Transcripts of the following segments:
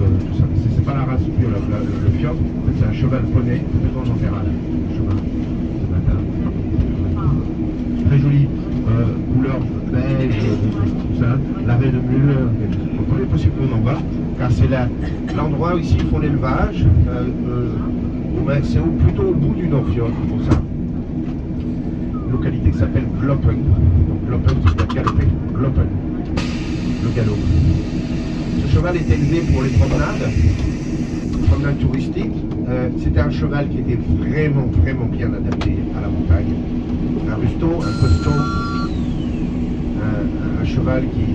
tout ça. C'est pas la race pure, le fjord. En fait, c'est un cheval poney, complètement en terral. Cheval, ce matin. Très joli, couleur beige, tout ça. L'arrêt de mule, donc il est possible qu'on en voit, car c'est l'endroit où ici ils font l'élevage. C'est plutôt au bout du Nordfjord pour ça. Une localité qui s'appelle Gloppen. Donc Gloppen, c'est-à-dire galoper. Gloppen, le galop. Ce cheval est élevé pour les promenades touristiques. C'était un cheval qui était vraiment bien adapté à la montagne. Un ruston, un costaud, un cheval qui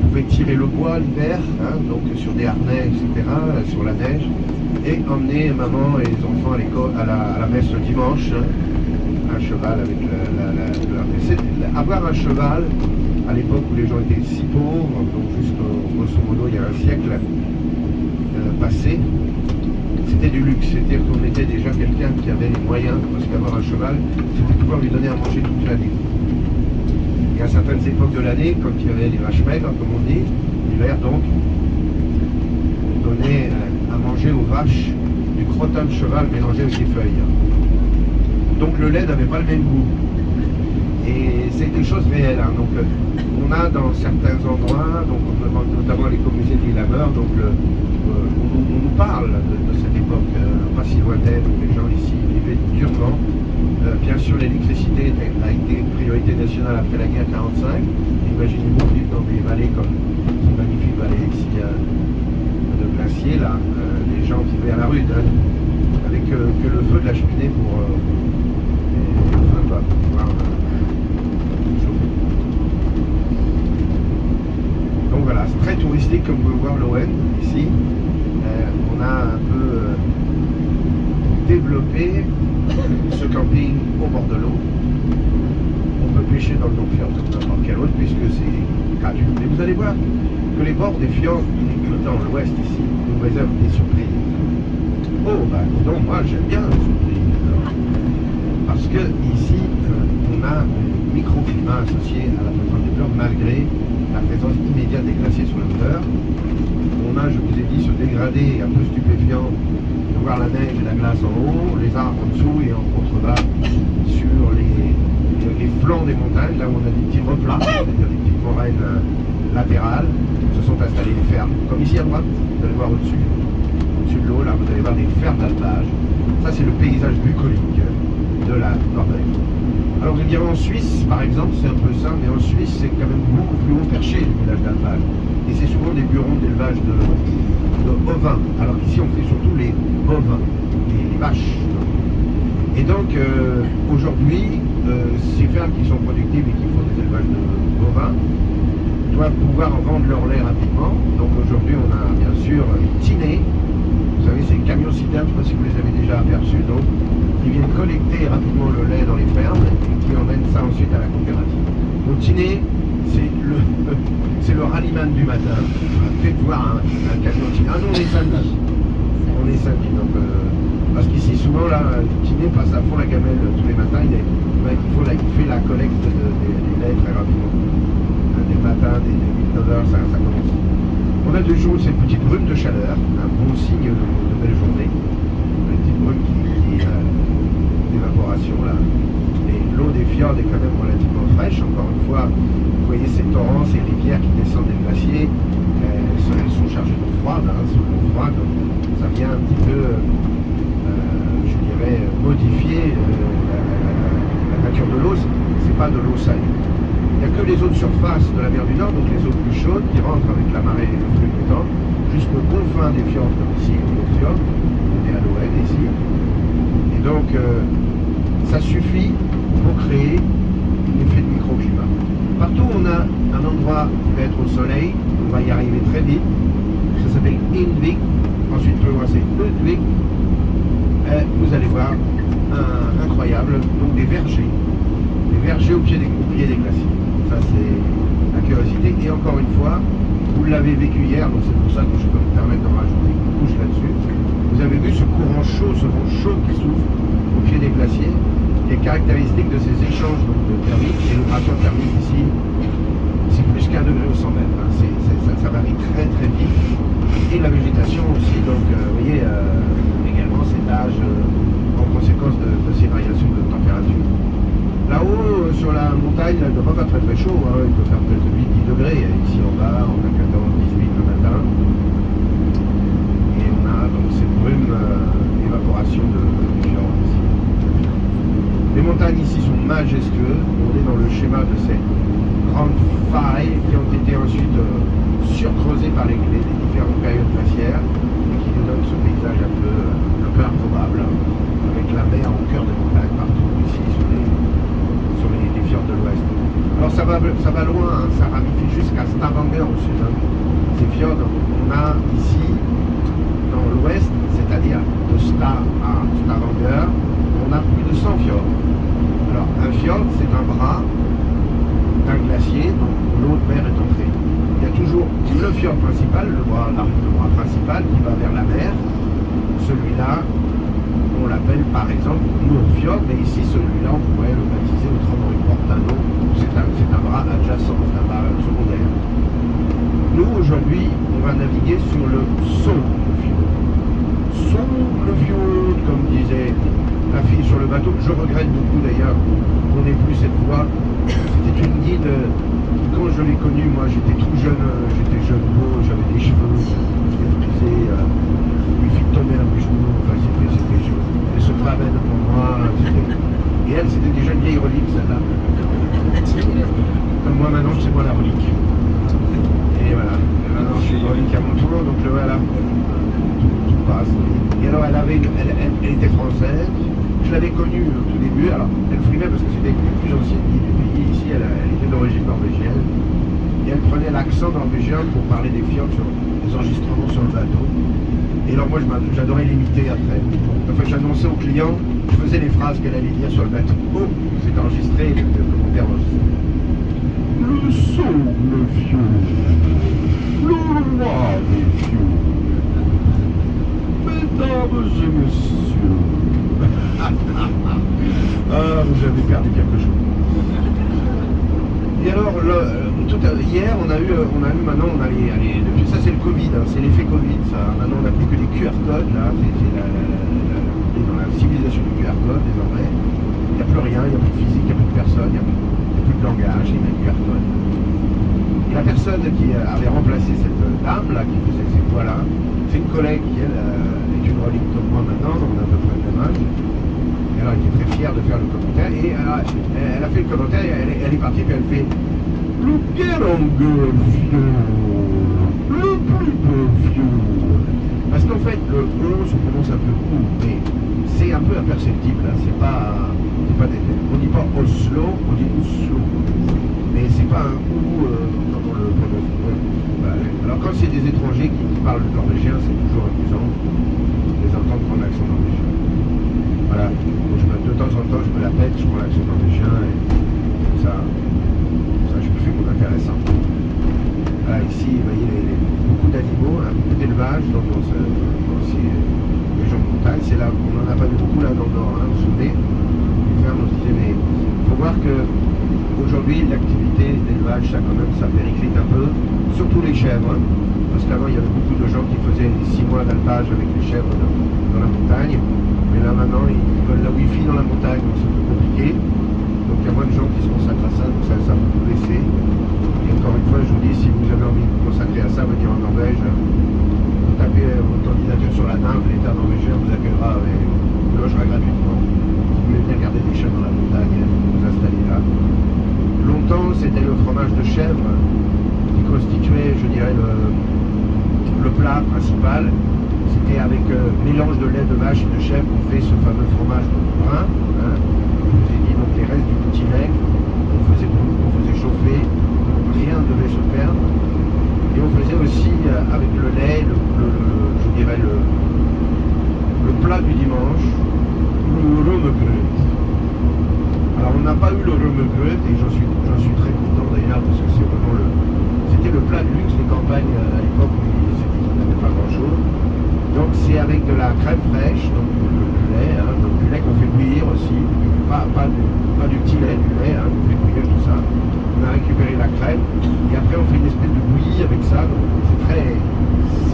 pouvait tirer le bois l'hiver, hein, donc sur des harnais, etc., sur la neige, et emmener maman et les enfants à l'école, à la messe le dimanche. Un cheval avec avoir un cheval à l'époque où les gens étaient si pauvres, donc jusqu'au grosso modo il y a un siècle passé, c'était du luxe. C'était qu'on était déjà quelqu'un qui avait les moyens, parce qu'avoir un cheval, c'était pouvoir lui donner à manger toute l'année. Et à certaines époques de l'année, quand il y avait les vaches maigres, comme on dit, l'hiver donc, on donnait à manger aux vaches du crottin de cheval mélangé avec des feuilles. Donc le lait n'avait pas le même goût. Et c'est des choses réelles. Hein. Donc on a dans certains endroits, donc notamment les communautés de Lillehammer, donc on nous parle de cette époque pas si lointaine où les gens ici vivaient durement. Bien sûr, l'électricité a été une priorité nationale après la guerre 45. Imaginez-vous vivre dans des vallées comme cette magnifique vallée ici de Glacier, là. Les gens vivaient à la rude, hein, avec que le feu de la cheminée pour pouvoir chauffer. Donc voilà, c'est très touristique comme vous pouvez voir l'Owen ici. On a un peu développé ce camping au bord de l'eau. On peut pêcher dans le Nordfjord comme n'importe quel autre puisque c'est gratuit. Mais vous allez voir que les bords des fjords dans l'ouest ici nous réservent des surprises. Oh bah donc moi j'aime bien les surprises. Parce que ici on a un microclimat associé à la présence des fjords malgré la présence immédiate des glaciers sur la hauteur. On a, je vous ai dit, ce dégradé un peu stupéfiant de voir la neige et la glace en haut, les arbres en dessous et en contrebas sur les flancs des montagnes, là où on a des petits replats, c'est-à-dire des petites moraines latérales, se sont installées des fermes. Comme ici à droite, vous allez voir au-dessus de l'eau, là vous allez voir des fermes d'alpage. Ça c'est le paysage bucolique de la Norvège. Alors vous direz en Suisse, par exemple, c'est un peu ça, mais en Suisse c'est quand même beaucoup plus haut perché le village d'alpage. Et c'est souvent des burons d'élevage de bovins. Alors ici on fait surtout les bovins, les vaches. Et donc aujourd'hui, ces fermes qui sont productives et qui font des élevages de bovins doivent pouvoir vendre leur lait rapidement. Donc aujourd'hui on a bien sûr les tinés. Vous savez, ces camions citernes, je ne sais pas si vous les avez déjà aperçus, donc qui viennent collecter rapidement le lait dans les fermes et qui emmènent ça ensuite à la coopérative. Donc Tiné, c'est le rallyman du matin. Faites voir un camion Tiné. Ah non, on est samedi. On est samedi, donc parce qu'ici souvent là, Tiné passe à fond la gamelle tous les matins. Il fait la collecte des laits très rapidement. Des matins, des 8-9 heures, ça commence. On a 2 jours, c'est une petite brume de chaleur, un bon signe de belle journée. Une petite brume d'évaporation là. Et l'eau des fjords est quand même relativement fraîche. Encore une fois, vous voyez ces torrents, ces rivières qui descendent des glaciers, elles sont chargées d'eau froide, sur l'eau froide. Ça vient un petit peu, je dirais, modifier la nature de l'eau. C'est pas de l'eau salée. Il n'y a que les eaux de surface de la mer du Nord, donc les eaux plus chaudes, qui rentrent avec la marée et le flux du temps, jusqu'au confins des fjords, comme ici, au fjord, on est à l'Owen ici. Et donc, ça suffit pour créer l'effet de microclimat. Partout où on a un endroit qui va être au soleil, on va y arriver très vite. Ça s'appelle Indvik, ensuite plus loin c'est Udvik. Vous allez voir, incroyable, donc des vergers au pied des glaciers. Ça c'est la curiosité. Et encore une fois, vous l'avez vécu hier, donc c'est pour ça que je peux me permettre de rajouter une couche là-dessus. Vous avez vu ce courant chaud, ce vent chaud qui souffle au pied des glaciers, qui est caractéristique de ces échanges donc, de thermique. Et le ratio thermique ici, c'est plus qu'1 degré au 100 mètres. Hein. Ça varie très très vite. Et la végétation majestueux. On est dans le schéma de ces grandes failles qui ont été ensuite surcreusées par les différentes périodes glaciaires et qui nous donnent ce paysage un peu improbable, avec la mer au cœur des montagnes partout ici sur les fjords de l'ouest. Alors ça va loin, hein, ça ramifie jusqu'à Stavanger au sud. Hein. Ces fjords, on a ici, dans l'ouest, c'est-à-dire de Sta à Stavanger, on a plus de 100 fjords. Alors un fjord, c'est un bras d'un glacier dont l'eau de mer est entrée. Il y a toujours le fjord principal, le bras principal qui va vers la mer. Celui-là, on l'appelle par exemple Nordfjord, mais ici celui-là on pourrait le baptiser autrement, il porte un nom, c'est un bras adjacent, c'est un bras secondaire. Nous aujourd'hui on va naviguer sur le Sognefjord. Sognefjord, comme disait la fille sur le bateau. Je regrette beaucoup d'ailleurs qu'on n'ait plus cette voix. C'était une guide, quand je l'ai connue, moi j'étais tout jeune, beau, j'avais des cheveux, j'étais frisé, les filles tombaient à mes genoux, enfin c'était chaud. Elle se promène devant moi, et elle c'était déjà une vieille relique celle-là. Comme moi maintenant c'est moi la relique. Et voilà, et maintenant je suis une relique à mon tour, donc voilà, tout passe. Et alors elle était française, je l'avais connue au tout début, alors elle frimait parce que c'était une plus ancienne guide du pays, ici elle était d'origine norvégienne, et elle prenait l'accent norvégien pour parler des fjords sur les enregistrements sur le bateau. Et alors moi j'adorais l'imiter après. Enfin j'annonçais aux clients, je faisais les phrases qu'elle allait dire sur le bateau. Oh, c'était enregistré, le commentaire enregistré. Le Sognefjord, le roi des fjords. Mesdames et messieurs. Ah, vous avez perdu quelque chose. Et alors, hier, on a eu maintenant, depuis ça c'est le Covid, hein, c'est l'effet Covid, ça. Maintenant, on n'a plus que des QR codes, là, c'est dans la civilisation du QR code, désormais. Il n'y a plus rien, il n'y a plus de physique, il n'y a plus de personne, il n'y a plus de langage, il y a un QR code. Et la personne qui avait remplacé cette dame, là, qui faisait ces voix-là, c'est une collègue qui, elle, est une relique comme moi maintenant, on a à peu près le même âge. Et alors, elle était très fière de faire le commentaire, et elle a fait le commentaire, et elle est partie, puis elle fait le Geiranger fjord, le plus beau fjord. Parce qu'en fait, le O se prononce un peu O, mais c'est un peu imperceptible, hein. C'est pas on dit pas Oslo, on dit Oslo. Mais c'est pas un O quand on le prononce. Alors quand c'est des étrangers qui parlent le norvégien, c'est toujours amusant de les entendre prendre l'accent norvégien. Voilà, donc de temps en temps je me la pète, je prends l'accent norvégien et comme ça je me fais mon intéressant. Voilà, ici, vous voyez beaucoup d'animaux, hein, beaucoup d'élevage dans ces régions de montagne. C'est là, on n'en a pas vu beaucoup là dans le nord, hein, vous vous souvenez, les fermes, on se disait, mais il faut voir que aujourd'hui l'activité d'élevage, ça périclite un peu, surtout les chèvres, hein, parce qu'avant il y avait beaucoup de gens qui faisaient 6 mois d'alpage avec les chèvres dans la montagne, mais là maintenant ils veulent la wifi dans la montagne, donc c'est un peu compliqué, donc il y a moins de gens qui se consacrent à ça, donc ça a beaucoup baissé. Et encore une fois, je vous dis, si vous avez envie de vous consacrer à ça, venir en Norvège, vous tapez votre candidature sur la NAV, l'État norvégien vous accueillera et vous logera gratuitement. Si vous voulez bien garder des chèvres dans la montagne, vous installer là. Longtemps, c'était le fromage de chèvre qui constituait, je dirais, le plat principal. C'était avec mélange de lait de vache et de chèvre qu'on fait ce fameux fromage brun. Hein. Je vous ai dit donc les restes du petit lait qu'on faisait chauffer, rien ne devait se perdre. Et on faisait aussi avec le lait, je dirais le plat du dimanche, le rømmegrøt. Alors on n'a pas eu le rømmegrøt et j'en suis très content d'ailleurs parce que c'était le plat de luxe des campagnes à l'époque où il n'avait pas grand chose. Donc c'est avec de la crème fraîche, donc du lait, hein, donc du lait qu'on fait bouillir aussi, pas du petit lait, du lait, hein, qu'on fait bouillir tout ça. On a récupéré la crème et après on fait une espèce de bouillie avec ça, donc c'est très c'est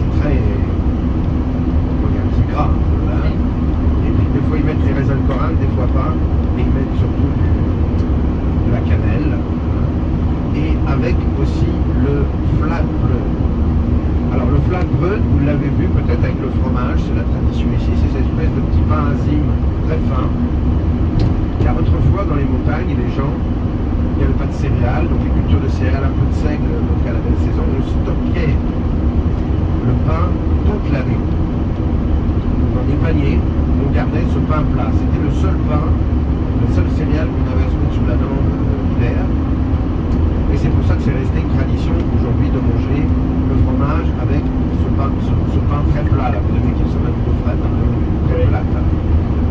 gras, hein. Et puis des fois ils mettent les raisins de Corinthe, des fois pas, et ils mettent surtout de la cannelle, hein. Et avec aussi le flatbrød. Alors le flatbrød, vous l'avez vu peut-être avec le fromage, c'est la tradition ici, c'est cette espèce de petit pain enzyme très fin. Car autrefois dans les montagnes, céréales, donc les cultures de céréales, un peu de seigle, donc à la belle saison, on stockait le pain toute l'année. Dans des paniers, on gardait ce pain plat. C'était le seul pain, la seule céréale qu'on avait à se mettre sous la dent l'hiver. Et c'est pour ça que c'est resté une tradition aujourd'hui de manger le fromage avec ce pain très plat là. Vous avez qui se met de frais, très plat là.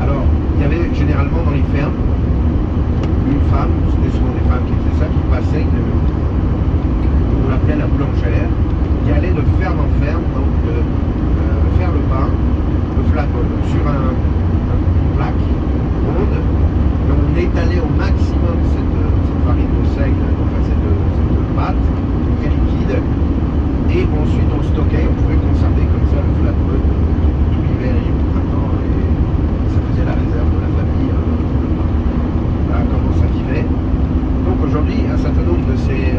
Alors, il y avait généralement dans les fermes une femme, c'était souvent des femmes qui faisaient ça, qui passait, on l'appelait la boulangère, qui allait de ferme en ferme, donc faire le pain, le flacon, sur une plaque ronde, et on étalait au maximum cette farine de seigle, enfin cette pâte très liquide, et ensuite on stockait, on pouvait conserver comme ça le flacon tout l'hiver et au printemps, et ça faisait la réserve de la famille. Voilà comment ça vivait. Donc aujourd'hui, un certain nombre de ces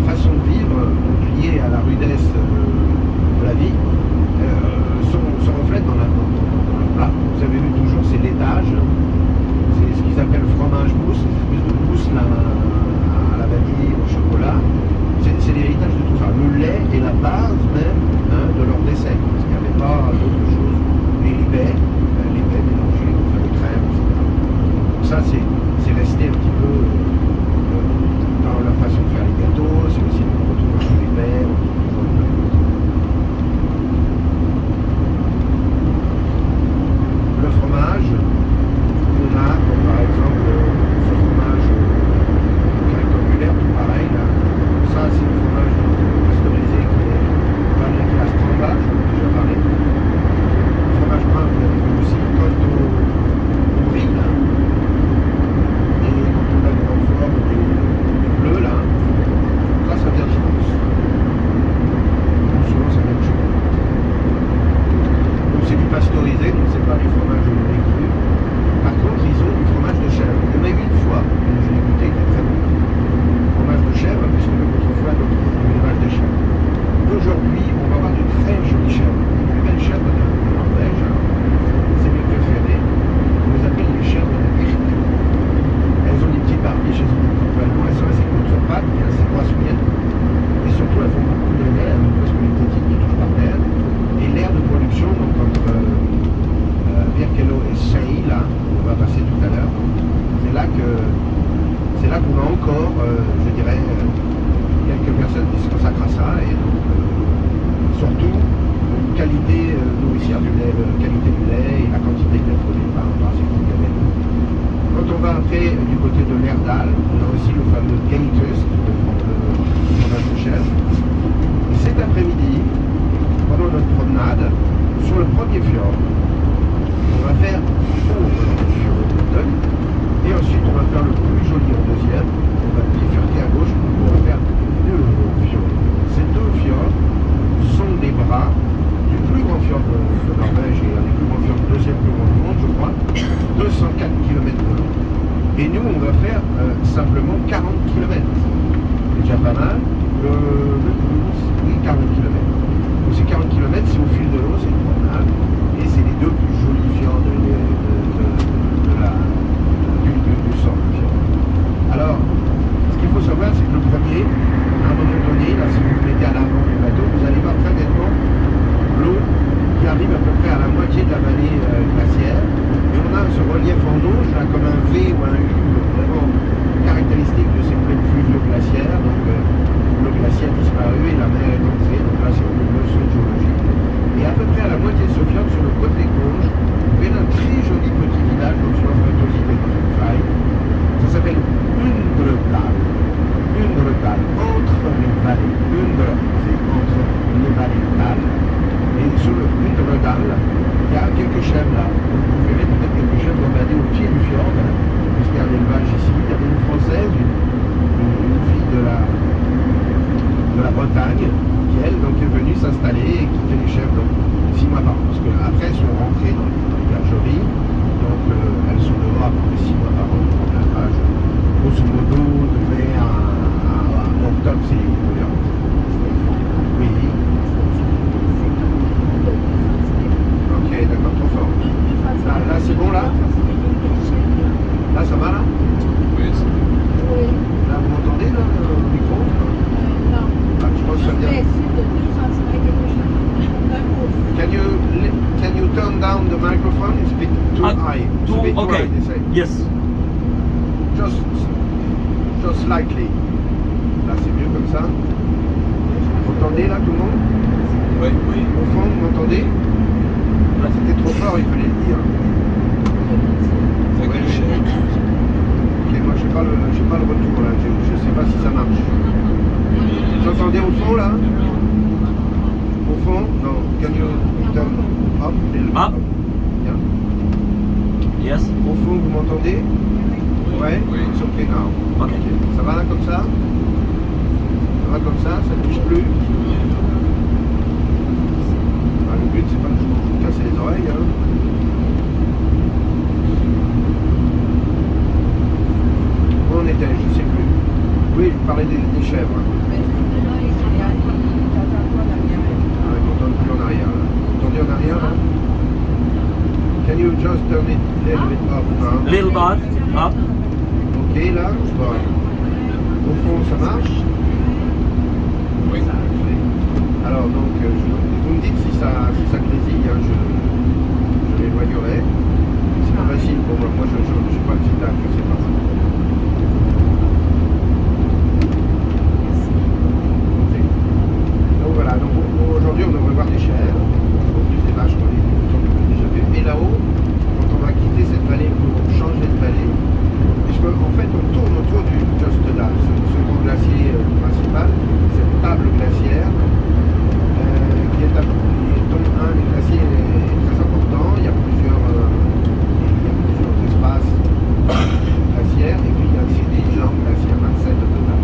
façons de vivre, liées à la rudesse de la vie, se reflètent dans le plat. Vous avez vu toujours ces laitages, c'est ce qu'ils appellent le fromage mousse, cette espèce de mousse là, à la vanille, au chocolat. C'est l'héritage de tout ça. Le lait est la base même de leur dessert, parce qu'il n'y avait pas d'autre chose. Et les baies mélangées, on fait des crèmes, etc. Donc ça, c'est resté un petit peu dans la façon de faire les gâteaux, c'est aussi on retrouve toujours les baies, on retrouve toujours le fromage. On a, par exemple, ce fromage rectangulaire, tout pareil, là. Ça, c'est le fromage pasteurisé qui est à Stramba, je vous ai déjà parlé. Le fromage brun, vous l'avez vu aussi. Quand on brille, là, et quand on a des forme des bleus, là, ça vient de France. Souvent, ça vient de chez nous. Donc, c'est du pasteurisé, donc c'est pas du fromage au lait cru. Par contre, ils ont du fromage de chèvre. Il y en a eu une fois, je l'ai goûté, il était très bon. Fromage de chèvre, puisque autrefois, donc, l'élevage de chèvres. Aujourd'hui, on va avoir de très jolies chèvres. Les plus belles chèvres de Norvège, c'est mes préférées. On les appelle les chèvres de Birk. Elles ont des petits barbiches, elles ont des petits poils, elles sont assez courtes sur pattes, mais elles s'écrasent bien. Et surtout, elles font beaucoup de lait, parce que les tétines qui touchent par terre. Et l'aire de production, donc entre Birkello et Sei, là, on va passer tout à l'heure, c'est là qu'on a encore, je dirais, quelques personnes qui se consacrent à ça, et donc surtout une qualité nourricière du lait, la qualité du lait et la quantité de lait produit par ces compagnies. Quand on va après du côté de l'Erdal, on a aussi le fameux Gatust, le fromage de chèvre. Et cet après-midi, pendant notre promenade, sur le premier fjord, on va faire le fjord de Botton, et ensuite on va faire le plus joli en deuxième, on va bifurquer à gauche, on va faire deux fjords. Ces deux fjords sont des bras du plus grand fjord de Norvège et un des plus grands fjords, deuxième plus grand du monde, je crois, 204 km de long. Et nous, on va faire simplement 40 km. C'est déjà pas mal. Oui, 40 km. Donc ces 40 km, c'est au fil de l'eau, c'est une promenade. Et c'est les deux plus jolis fjords du sort du fjord. Alors, ce qu'il faut savoir, c'est que le premier, à un moment donné, là, si vous le mettez à l'avant du bateau, vous allez voir très nettement l'eau qui arrive à peu près à la moitié de la vallée glaciaire. Et on a ce relief en auge, là, comme un V ou un U, vraiment caractéristique de ces plaines fluvio-glaciaires. Donc, le glacier a disparu et la mer est entrée. Donc là, c'est une leçon de géologie. Et à peu près à la moitié de ce fjord, sur le côté gauche, vous verrez un très joli petit village, donc sur la frontosité dans une faille. Ça s'appelle Undredal. Undredal, entre les vallées. C'est entre les vallées d'Al. Et sur le Undredal, il y a quelques chèvres là. Vous verrez peut-être quelques chèvres regarder au pied du fjord, puisqu'il y a un élevage ici. Il y avait une Française, une fille de la Bretagne, qui elle donc est venue s'installer et qui fait des chèvres donc 6 mois par an. Parce qu'après elles sont rentrées dans les bergeries, donc elles sont dehors à peu près 6 mois par an pour l'élevage. Grosso modo, de mai à octobre, c'est les couleurs. Oui. Ok, d'accord, trop fort. Là c'est bon là? Là ça va là? Oui, c'est bon. Là Yes. Just slightly. Là, c'est mieux comme ça. Vous entendez là tout le monde? Oui. Au fond, vous m'entendez? Là, c'était trop fort, il fallait le dire. Ça Ouais, glitch. Ok, moi j'ai pas le retour là, je sais pas si ça marche. Vous entendez au fond là? Au fond? Non. Can you turn up? Up. Bien. Yes. Au fond, vous m'entendez? Ouais? Oui. It's okay now. Ok. Ça va là comme ça? Ça va comme ça? Ça ne bouge plus? Ah, le but c'est pas de vous casser les oreilles. Hein. Où on était? Je sais plus. Oui, je parlais des chèvres. Hein. Ah, ils m'entendent plus en arrière là. Vous entendez en arrière là? Can you just turn it a little bit up? Hein? Little bit up. Ok là, bon. Au fond ça marche. Oui. Alors donc vous me dites si ça grésille, hein, je m'éloignerai. C'est pas facile pour moi, je suis pas le feedback, je sais pas. Ok. Donc voilà, donc aujourd'hui on devrait voir des chèvres, en plus des vaches qu'on a déjà vu. Et là-haut, quand on va quitter cette vallée pour changer de vallée, puisque en fait on tourne autour du Jostedal, ce grand glacier principal, cette table glaciaire, dont un des glaciers est très important. Il y a plusieurs espaces glaciaires et puis il y a aussi des jambes glaciaires, 27 au total.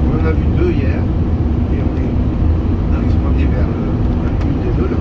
On en a vu deux hier et on est allé se promener vers une des deux, le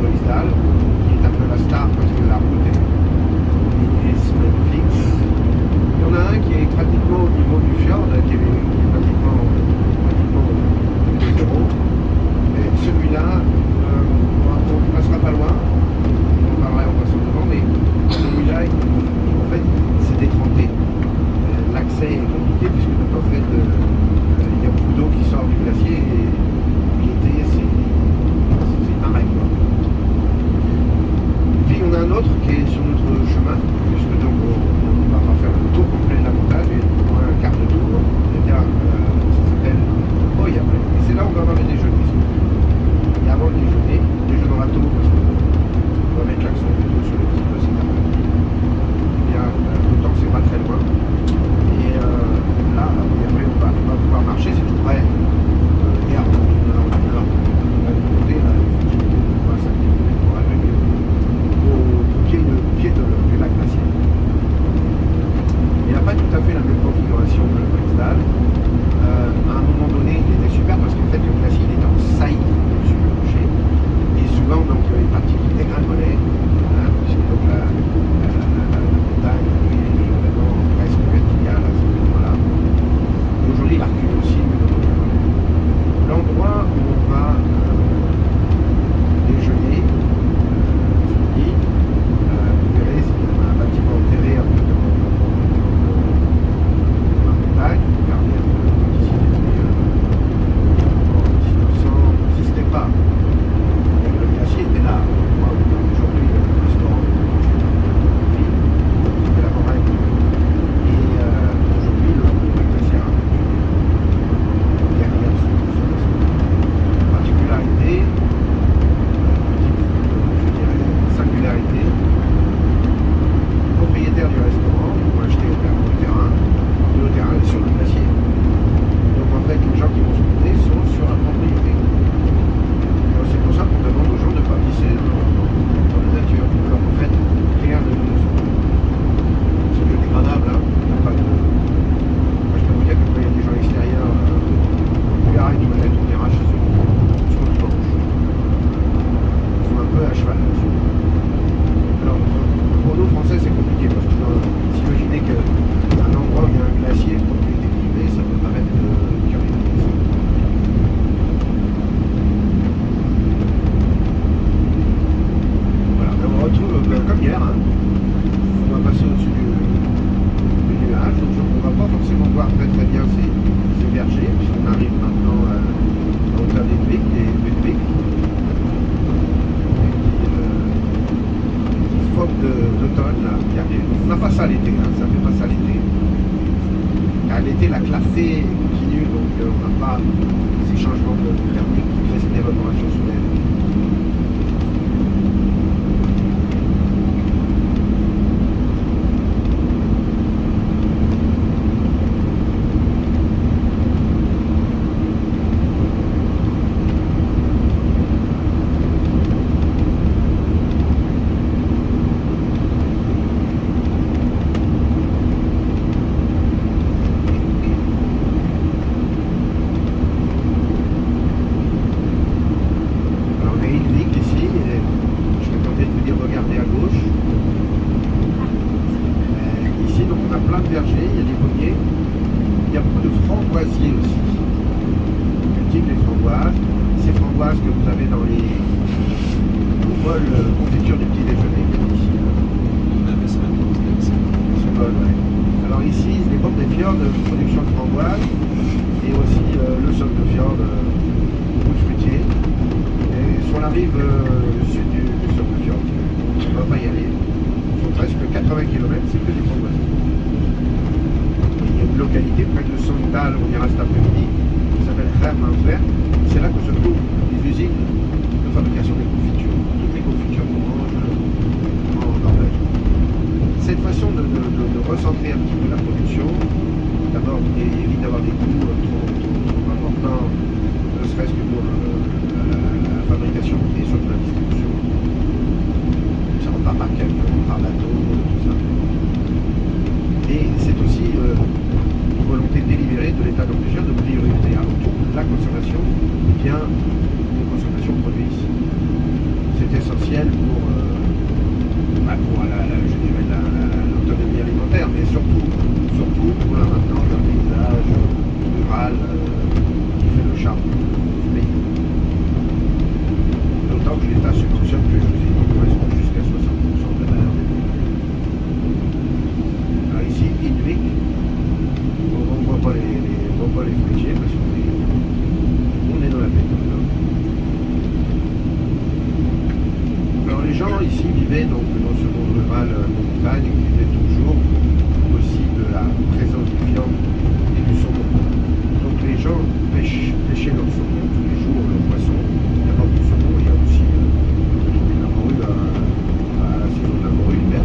pas ce que vous avez dans les bols confiture du petit déjeuner ici. On avait ça maintenant, Ce bol, ouais. Alors ici, les bords des fjords, production de framboise et aussi le sol de fjord, route fruitier. Et sur la rive sud du sol de fjord, on ne va pas y aller. Sur presque 80 km, c'est que des framboises. Il y a une localité près de Sandal, on ira cet après-midi, qui s'appelle Hermannsberg. C'est là que se trouvent les usines de fabrication des confitures. Toutes les confitures qu'on mange en Norvège. Cette façon de recentrer un petit peu la production, d'abord évite d'avoir des coûts trop importants, ne serait-ce que pour la fabrication et surtout la distribution. Ça repart par camion, par bateau, tout ça. Et c'est aussi une volonté délibérée de l'État norvégien de prioriser avant tout la consommation et bien une consommation produite ici. C'est essentiel pour l'autonomie alimentaire, mais surtout pour la maintenance d'un paysage rural qui fait le charme du pays. D'autant que l'État subventionne, que je vous ai dit, presque jusqu'à 60% de la valeur des produits. Alors ici, Idvik, on ne voit pas les fruitiers parce qu'on est dans la plaine. Alors les gens ici vivaient donc dans ce monde rural de montagne, qui vivaient toujours aussi de la présence du viande et du saumon. Donc les gens pêchaient leur saumon tous les jours, leur poisson. D'abord du saumon, il y a aussi la morue à la saison de la morue l'hiver.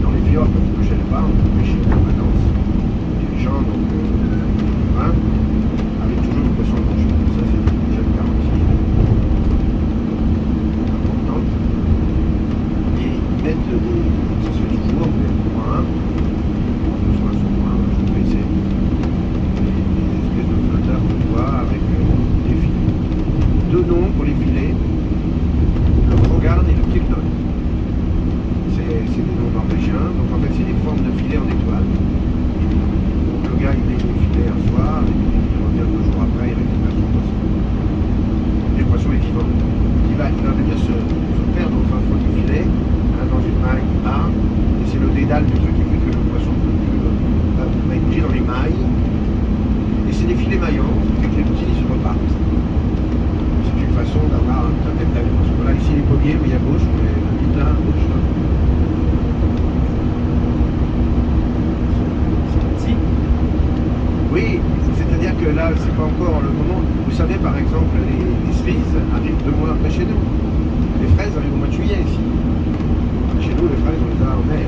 Dans les fjords, comme on ne pêchait pas, on pêchait en permanence. Et les gens, donc, avaient toujours le poisson blanche. Ça, c'était déjà une garantie importante. Et ils mettent ça se fait toujours, mais moins, besoin sur moins, je vais essayer des espèces de flotteurs de bois avec des filets. Deux noms pour les filets, le Krogarn et le Kilton. C'est des noms norvégiens, donc en fait c'est des formes de filets en étoile. Donc le gars il met les filets un soir, et puis il revient 2 jours après, il récupère son poisson. Le poisson est vivant. Il va venir se perdre au fin fond du filet, dans une maille qui part, et c'est le dédale du truc qui fait que le poisson va être pris dans les mailles. Et c'est des filets maillants, ce qui fait que les petits se repartent. C'est une façon d'avoir un tête d'avion. Parce que là, ici, les pommiers, oui, à gauche, on les vite là, à gauche. Là. Oui, c'est-à-dire que là, c'est pas encore le moment. Vous savez, par exemple, les cerises arrivent 2 mois après chez nous. Les fraises arrivent au mois de juillet ici. Chez nous, les fraises, on les a en mai.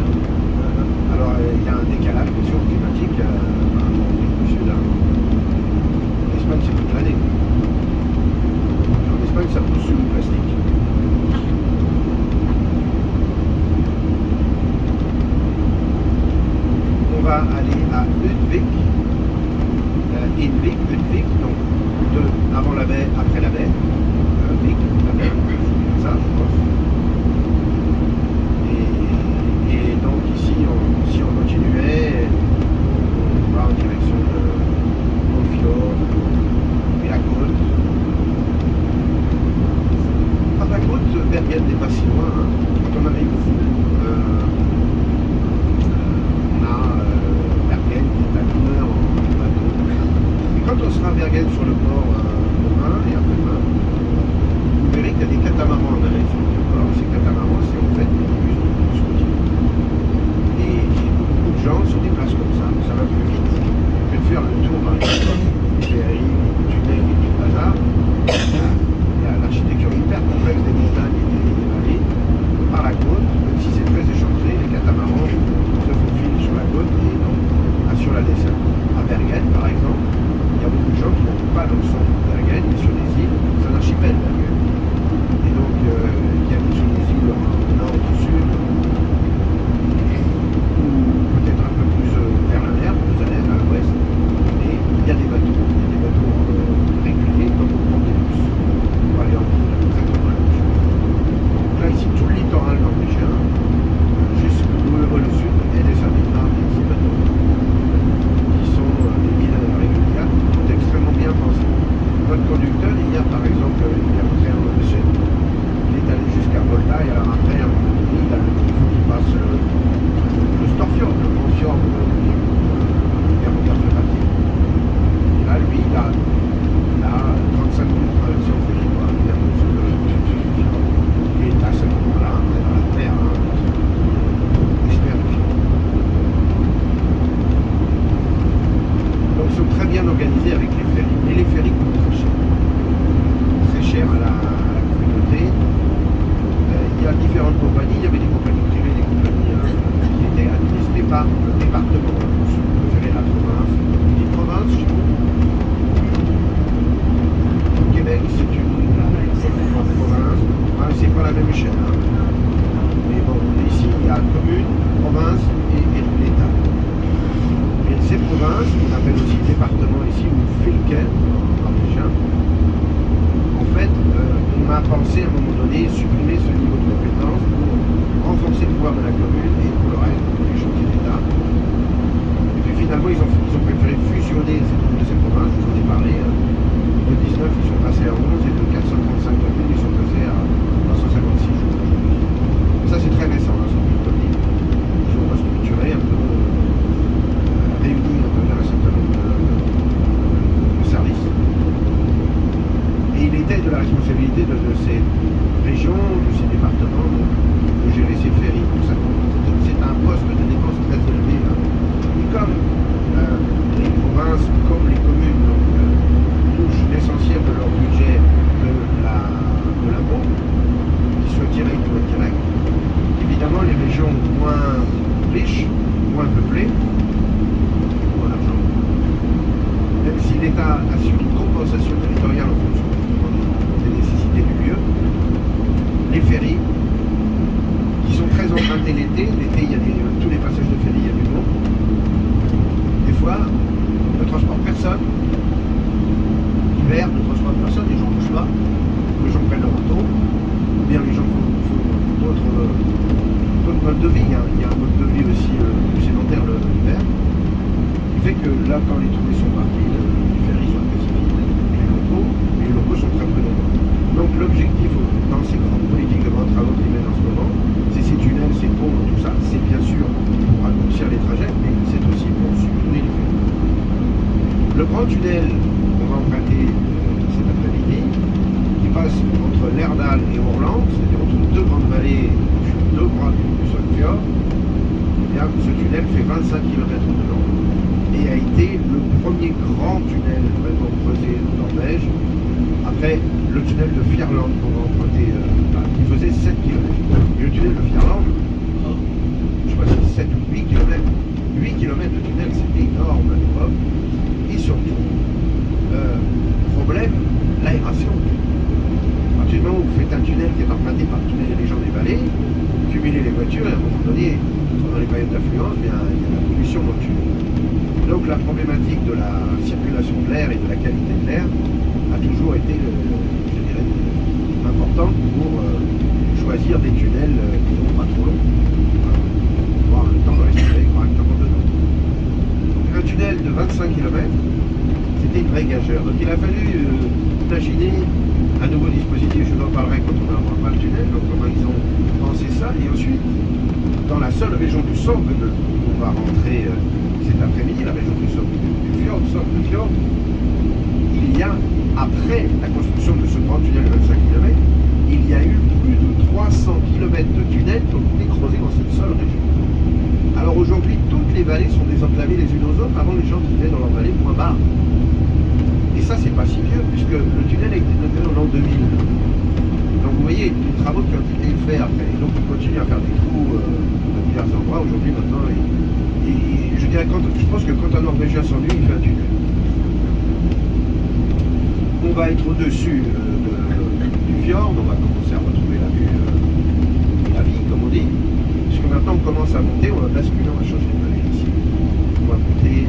Alors, il y a un décalage, bien sûr, climatique par rapport au pays du Sud. En Espagne, c'est toute l'année. En Espagne, ça pousse sur le plastique. On va aller à Udvik. Udvik, donc avant la baie, après la baie. Vik, la baie, ça, je pense. Et donc ici, si on continuait, on va en direction de Monfjord et la côte. Par la côte, Bergen n'est pas si loin. Hein. Quand on arrive, on a Bergen qui est à 1 heure en bateau. Et quand on sera à Bergen sur le port demain et après-demain, vous verrez qu'il y a des catamarans en arrêt sur le port. Ces catamarans, c'est en fait des bus de bus routiers. Et beaucoup de gens se déplacent comme ça va plus vite que de faire le tour dans les ferries, les tunnels et tout le bazar. Il y a l'architecture hyper complexe des montagnes et des vallées par la côte. Hein, c'est pas la même échelle. Hein. Mais bon, ici, il y a commune, province et l'État. Et ces provinces, qu'on appelle aussi département ici, ou Fylke, norvégien, en fait, on a pensé à un moment donné supprimer ce niveau de compétence pour renforcer le pouvoir de la commune et pour le reste, pour les chantiers d'État. Et puis finalement, ils ont préféré fusionner ces provinces, je vous en ai parlé. De 19, ils sont passés à 11 et de 435 communes, ils sont passés à 356 jours. Ça, c'est très récent, hein, sans doute. Ils ont restructuré un peu, réuni un certain nombre de services. Et il était de la responsabilité de ces régions, de ces départements, de gérer ces ferries. C'est un poste de dépense très élevé. Hein. Et comme les provinces, comme les communes, touchent l'essentiel de leur budget de l'impôt, qu'il soit direct ou indirect, évidemment les régions moins riches, moins peuplées, moins d'argent, même si l'État assure une compensation territoriale en fonction des nécessités du lieu, les ferries, qui sont très empruntées l'été, il y a tous les passages de ferries, il y a du monde, des fois, ne transportent personne. L'hiver, ne transportent personne, les gens ne bougent pas, les gens prennent leur auto, ou bien les gens font d'autres modes de vie. Hein. Il y a un mode de vie aussi plus sédentaire l'hiver, qui fait que là, quand les touristes sont partis, les ferries sont assez vides, et les locaux sont très peu nombreux. Donc l'objectif dans ces grandes politiques de grands travaux qu'ils mènent en ce moment, c'est ces tunnels, ces ponts, tout ça, c'est bien sûr pour raccourcir les trajets, mais c'est aussi pour supprimer les ferries. Le grand tunnel qu'on va emprunter cet après-midi, qui passe entre Lærdal et Orland, c'est-à-dire entre deux grandes vallées, deux bras du Sognefjord, ce tunnel fait 25 km de long et a été le premier grand tunnel vraiment creusé en Norvège. Après, le tunnel de Fjærland qu'on va emprunter, il faisait 7 km. Et le tunnel de Fjærland, je sais pas si c'est 7 ou 8 km. 8 km de tunnel, c'était énorme à l'époque. Et surtout, problème, l'aération. À partir du moment où vous faites un tunnel qui est emprunté par tous les gens des vallées, vous cumulez les voitures et à un moment donné, pendant les périodes d'affluence, il y a de la pollution dans le tunnel. Donc la problématique de la circulation de l'air et de la qualité de l'air a toujours été, je dirais, importante pour choisir des tunnels qui ne sont pas trop longs, pour avoir le temps de respirer correctement dedans. Donc un tunnel de 25 km, c'était une vraie gageure. Donc il a fallu imaginer un nouveau dispositif, je vous en parlerai quand on aura le tunnel, donc comment ils ont pensé ça, et ensuite, dans la seule région du Sogne où on va rentrer cet après-midi, la région du Sogne, du fjord, il y a, après la construction de ce grand tunnel de 25 km, il y a eu plus de 300 km de tunnels qui ont été creusés dans cette seule région. Alors aujourd'hui, toutes les vallées sont désenclavées les unes aux autres. Avant, les gens vivaient dans leur vallée point barre. Et ça, c'est pas si vieux, puisque le tunnel a été inauguré en l'an 2000. Donc vous voyez, les travaux qui ont été faits après. Et donc on continue à faire des trous à divers endroits. Aujourd'hui, maintenant, et je dirais, je pense que quand un Norvégien s'ennuie, il fait un tunnel. On va être au-dessus du fjord, on va commencer à retrouver la vue, la vie, comme on dit. Puisque maintenant on commence à monter, on va basculer, on va changer de vallée ici. On va monter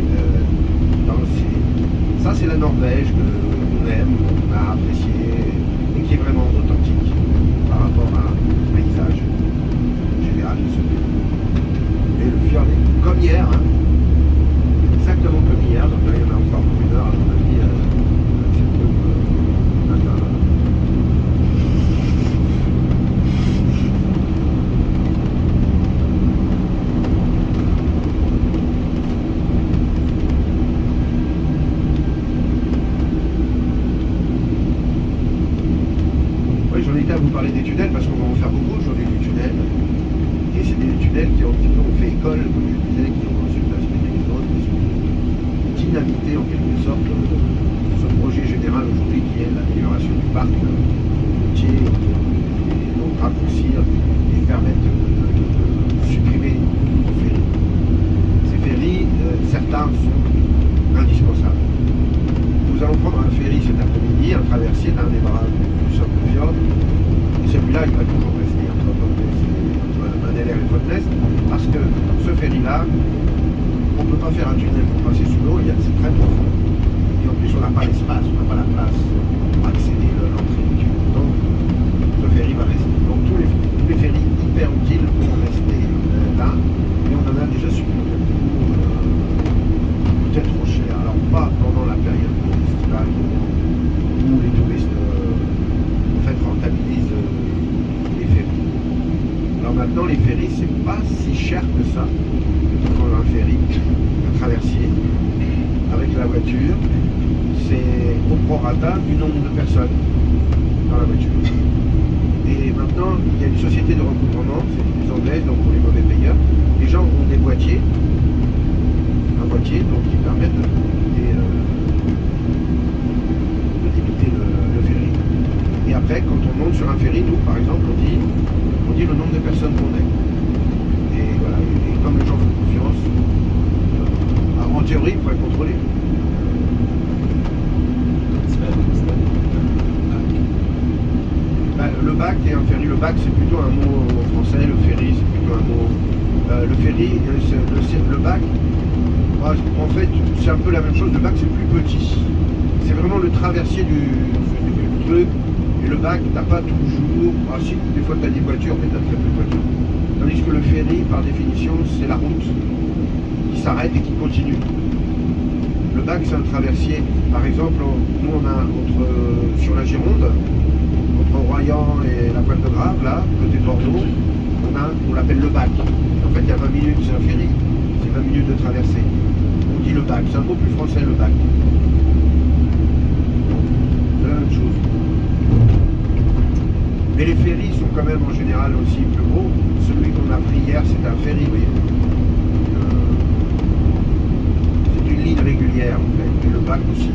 dans ces... Ça, c'est la Norvège qu'on aime, qu'on a apprécié et qui est vraiment authentique par rapport à un paysage général de ce pays. Et le fjord est comme hier, hein, exactement comme hier, donc là il y en a encore pour une heure à mon avis, c'est peu matin. J'en étais à vous parler des tunnels parce qu'on va en faire beaucoup aujourd'hui du tunnel. Et c'est des tunnels qui ont fait école, comme je disais, qui ont ensuite inspiré les autres, qui sont dynamité en quelque sorte ce projet général aujourd'hui qui est l'amélioration du parc routier et donc raccourcir et permettre de supprimer les ferries. Ces ferries, certains sont indispensables. Nous allons prendre un ferry cet après-midi, un traversier d'un des bras du Sognefjord. Et celui-là, ferry-là, il va toujours rester entre Manel et Fontenay, parce que ce ferry-là, on ne peut pas faire un tunnel pour passer sous l'eau, c'est très profond. Et en plus, on n'a pas l'espace, on n'a pas la place pour accéder à l'entrée du tunnel. Donc, ce ferry va rester. Donc, tous les ferries hyper utiles vont rester là, mais on en a déjà supprimé peut-être trop cher. Alors, pas pendant la période estivale où les touristes en fait rentabilisent les ferries. Alors maintenant, les ferries, c'est pas si cher que ça de prendre un ferry, un traversier avec la voiture. C'est au prorata du nombre de personnes dans la voiture. Et maintenant, il y a une société de recouvrement, c'est les Anglaises, donc pour les mauvais payeurs. Les gens ont des boîtiers, un boîtier donc qui permet de débiter le ferry. Et après, quand on monte sur un ferry, nous par exemple, on dit le nombre de personnes qu'on est. Et voilà, et comme les gens font confiance, en théorie, il pourrait contrôler. Le bac et un ferry, le bac c'est plutôt un mot français, le ferry c'est plutôt un mot. Le ferry, le bac, en fait c'est un peu la même chose, le bac c'est plus petit. C'est vraiment le traversier du truc, et le bac t'as pas toujours. Ah si, des fois t'as des voitures, mais t'as très peu de voitures. Tandis que le ferry, par définition, c'est la route qui s'arrête et qui continue. Le bac c'est un traversier. Par exemple, nous on a sur la Gironde, entre Royan et la Pointe de Grave, là, côté de Bordeaux, on l'appelle le bac. En fait, il y a 20 minutes, c'est un ferry, c'est 20 minutes de traversée. On dit le bac, c'est un mot plus français, le bac. C'est la même chose. Mais les ferries sont quand même en général aussi plus gros. Celui qu'on a pris hier, c'est un ferry, vous voyez. C'est une ligne régulière, en fait. Et le bac aussi,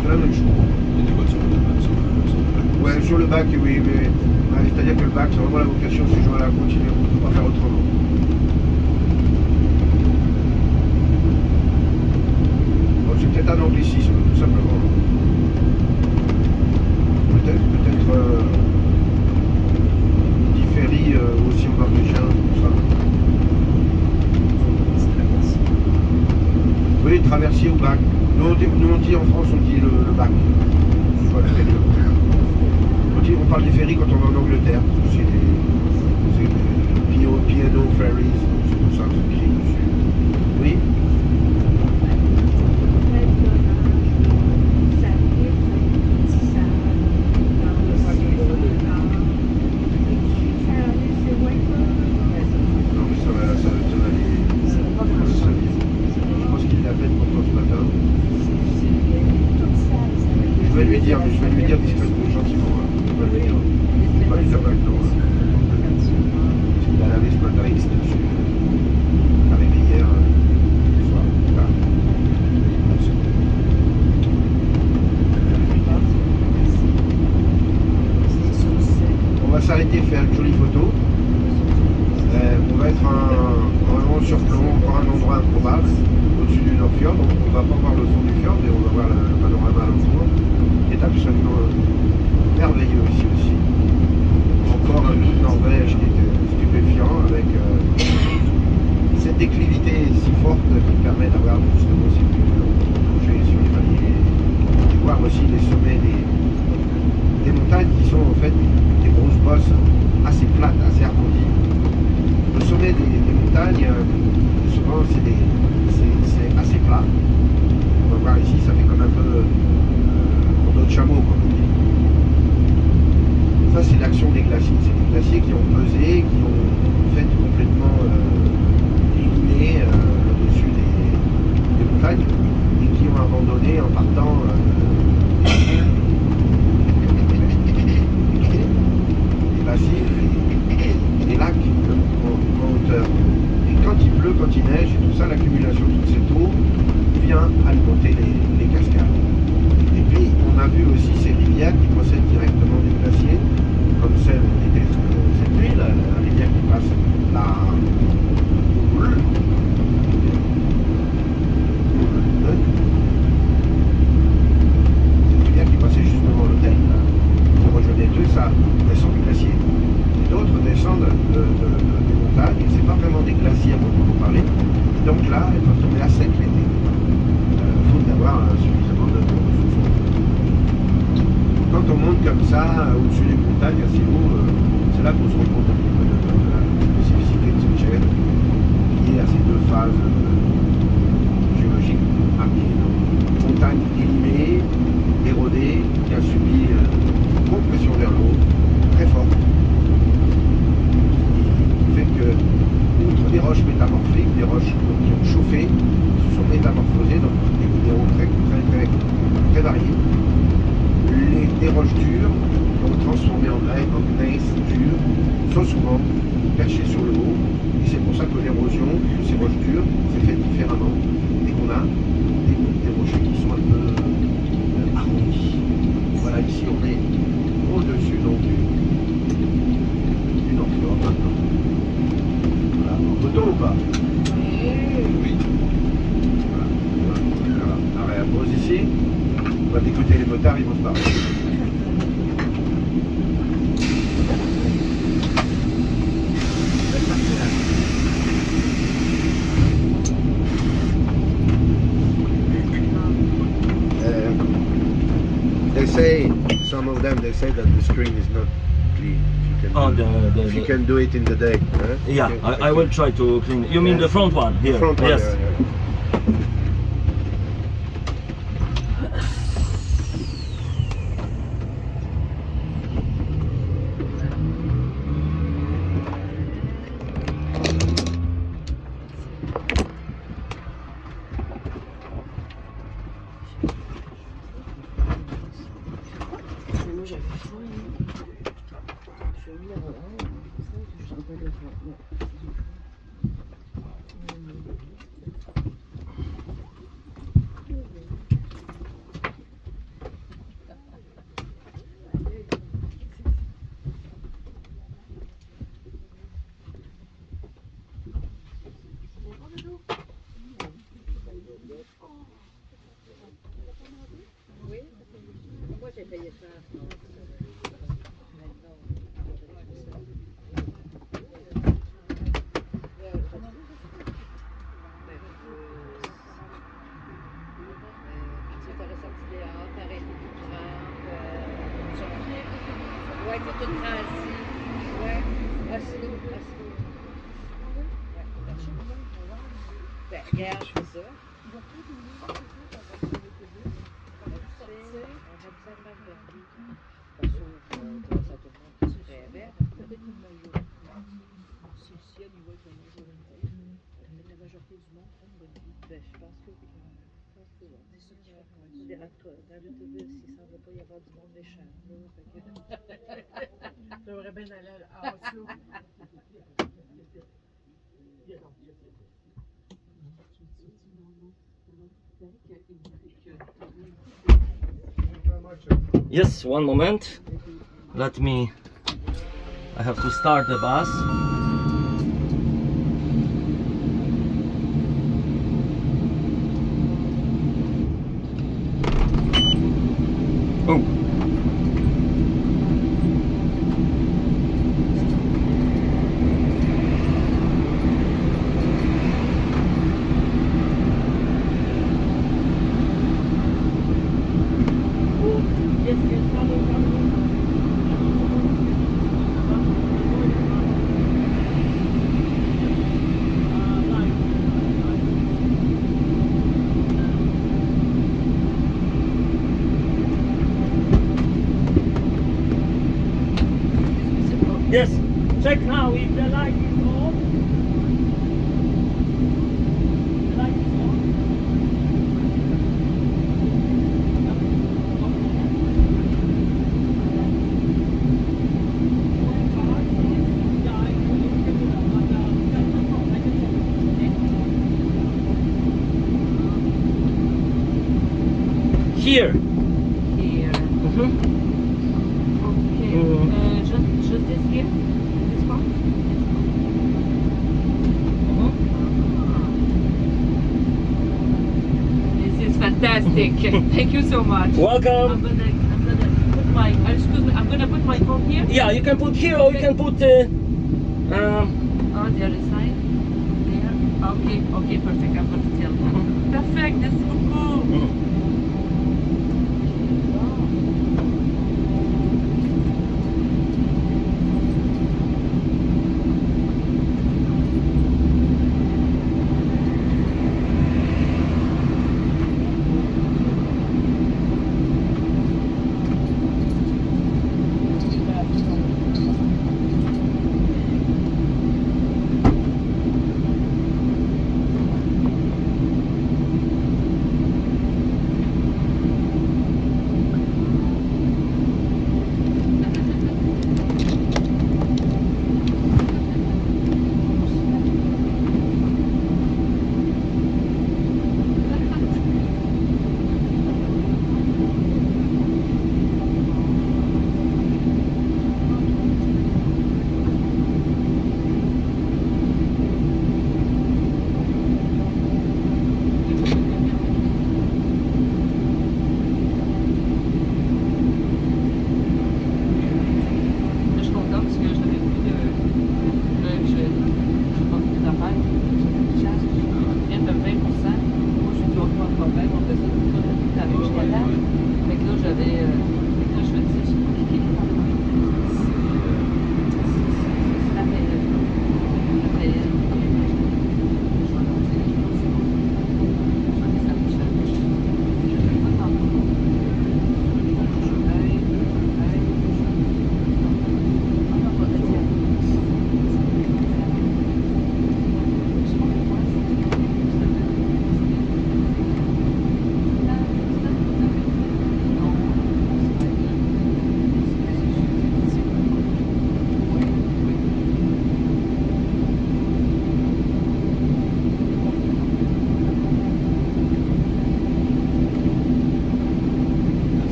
c'est la même chose. Il y a des voitures de bac sur le bac. Ouais, sur le bac, oui, mais c'est-à-dire que le bac, c'est vraiment la vocation, ces gens-là continuer, on ne peut pas faire autrement. Bon, c'est peut-être un anglicisme, tout simplement. Peut-être différé aussi en norvégien, tout ça. Oui, traversier au bac. Nous on dit en France, on dit le bac. Je vois le ferry. On parle des ferries quand on va en Angleterre, parce que c'est des P&O ferries, c'est pour ça que c'est écrit dessus. Oui. Non, mais ça va aller. Je pense qu'il l'a fait pour toi ce matin. Je vais lui dire discrètement, gentiment. Pas du tabac, non. Parce qu'il a lavé ce matin, il était dessus. Arrivé hier, ce soir. On va s'arrêter faire une jolie photo. On va être vraiment sur plan, encore un endroit improbable, au-dessus du Nordfjord. Donc on va pas voir le fond du fjord, mais on va voir le panorama à l'entour. Qui est absolument merveilleux ici aussi. Encore un bout de Norvège qui est stupéfiant avec cette déclivité si forte qui permet d'avoir justement ces vues bouger sur les vallées et voir aussi les sommets des montagnes qui sont en fait des grosses bosses assez plates, assez arrondies. Le sommet des montagnes, souvent c'est assez plat. On va voir ici, ça fait comme un peu de chameau, comme on dit. Ça, c'est l'action des glaciers. C'est des glaciers qui ont pesé, qui ont en fait complètement éliminé le-dessus des montagnes et qui ont abandonné en partant des massifs, des lacs en hauteur. Et quand il pleut, quand il neige et tout ça, l'accumulation de toute cette eau vient alimenter les cascades. Et puis, on a vu aussi ces rivières au-dessus des montagnes, assez haut, c'est là qu'on se rend compte un petit peu de la spécificité de cette chaîne, liée à ces deux phases géologiques marquées. Donc, montagne élimée, érodée, qui a subi une grande pression vers le haut, très forte, qui fait que, outre des roches métamorphiques, des roches qui ont chauffé, se sont métamorphosées, donc des minéraux très variés, des roches dures, qui ont transformé en gneiss dures, sont souvent perchées sur le haut, et c'est pour ça que l'érosion de ces roches dures s'est faite différemment, et qu'on a des rochers qui sont un peu arrondis. Voilà, ici on est au-dessus donc du Nord Fjord maintenant. Voilà, en photo ou pas? Oui. Voilà, on va faire arrêt à pause ici. On va écouter les motards, ils vont se parler. They say, some of them, they say that the screen is not clean. If you can do it in the day. Yeah, Okay, I will try to clean it. You mean Yeah. the front one here? Front one, yes. yeah. Moi j'avais faim. Je suis venue avant. Je ne pas de faim. Oui, moi j'ai payé ça. Ouais, que tout transi. Ouais, assis-nous. Ben, regarde, je fais ça. Dans l'autobus, il ne semble pas y avoir du monde méchant. J'aimerais bien aller à Oslo. Yes, one moment. Let me. I have to start the bus. Oh. Yes, check now if the light is on. The light is on. Here. Here. Mhm. Okay. Just this here? This one? This is fantastic. Thank you so much. Welcome. I'm gonna put my excuse me, I'm gonna put my phone here. Yeah, you can put here or you can put On the other side. There. Okay, perfect. I'm gonna tell them. Perfect, merci beaucoup.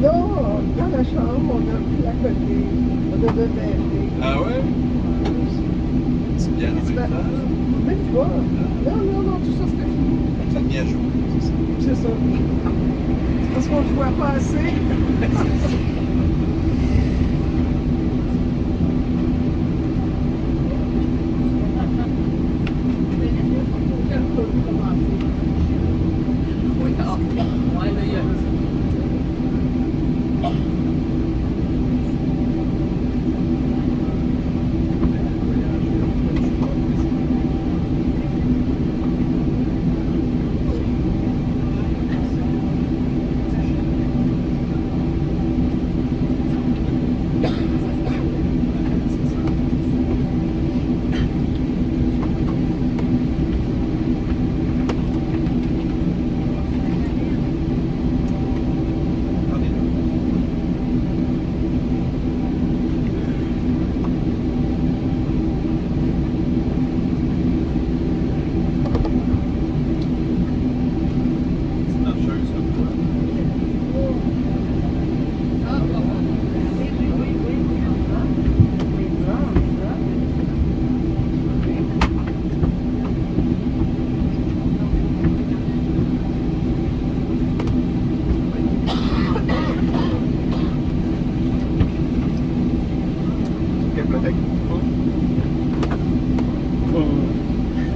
Non, dans la chambre, on a pris à côté. On a donné. Ah ouais? C'est bien avec ça. Même pas. Non, tout ça c'était fini. Ça te met à jour, c'est ça. C'est ça. C'est parce qu'on ne voit pas assez. Oui, ah, ouais, là, il y a...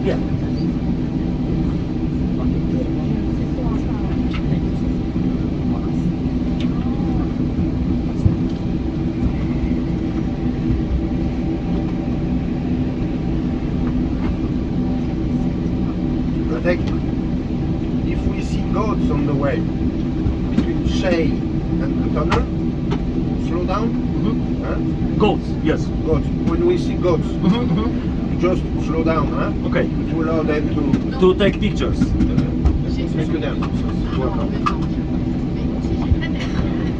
Yeah. Protect. If we see goats on the way between Shay and the tunnel, slow down. Huh? Goats, yes. Goats. When we see goats, just slow down, huh? Okay. To allow them to To take pictures. make them.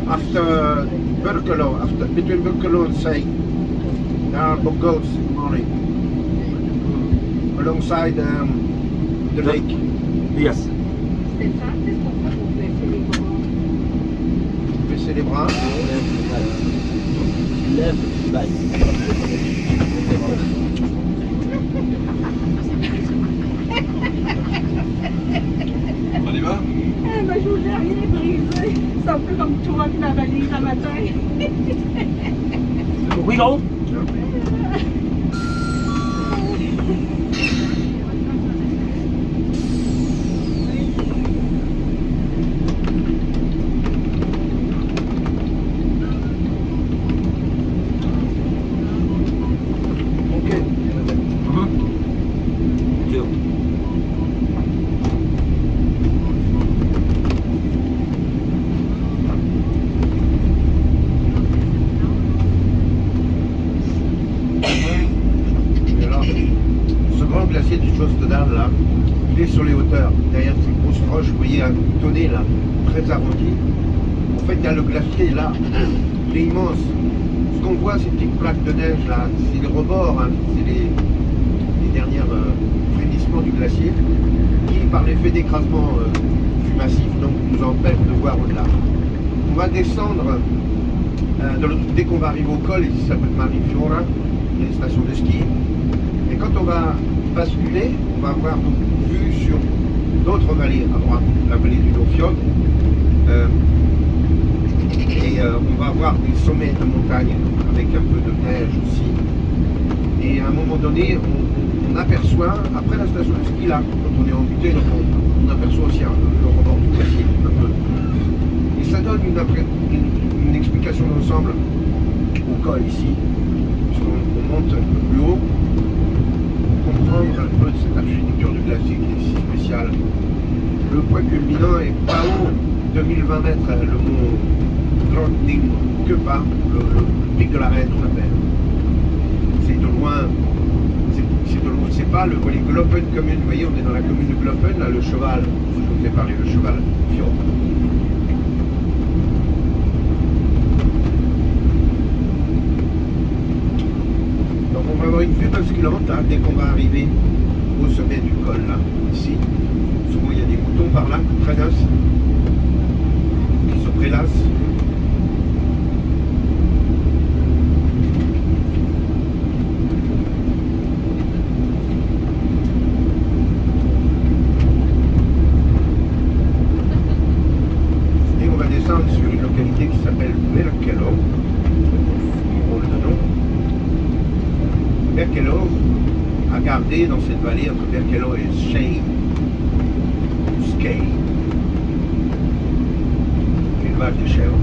After Berkelo, between Berkelo and Say, there are goats in the morning alongside the lake. Yes. Stéphane, qu'est-ce qu'on fait pour baisser les bras? Baisser les bras. Left, right. On y va? Eh ben, je voulais rien briser. C'est un peu comme toi avec la valise un matin. We go. Ok. Thank you. Et alors, ce grand glacier du Jostedal là, il est sur les hauteurs. Derrière ces grosses roches, vous voyez un tonnet là, très arrondi. En fait, il y a le glacier là, il est immense. Ce qu'on voit, ces petites plaques de neige là, c'est les rebords, hein, c'est les derniers frémissements du glacier qui, par l'effet d'écrasement massif, donc nous empêche de voir au-delà. On va descendre dès qu'on va arriver au col, ici ça s'appelle Marifiora, il y a une station de ski. Et quand on va basculer, on va avoir donc vue sur d'autres vallées à droite, la vallée du Lofjord. On va avoir des sommets de montagne avec un peu de neige aussi. Et à un moment donné, on aperçoit, après la station de ski là, quand on est en butée, on aperçoit aussi le rebord du glacier un peu. Et ça donne une explication d'ensemble au col ici, puisqu'on monte un peu plus haut pour comprendre un peu cette architecture du glacier qui est si spéciale. Le point culminant est pas haut, 2020 mètres, le mont Drottning Kupa, le pic de la Reine on l'appelle. C'est de loin, c'est pas le Gloppen commune, vous voyez on est dans la commune de Gloppen, là le cheval, je vous ai parlé, le cheval Fjord. Donc on va avoir une vue basculante là, dès qu'on va arriver au sommet du col là, ici. Souvent il y a des moutons par là, très qui se prélassent. à garder dans cette vallée entre Berkeley et Skye, l'élevage des chèvres.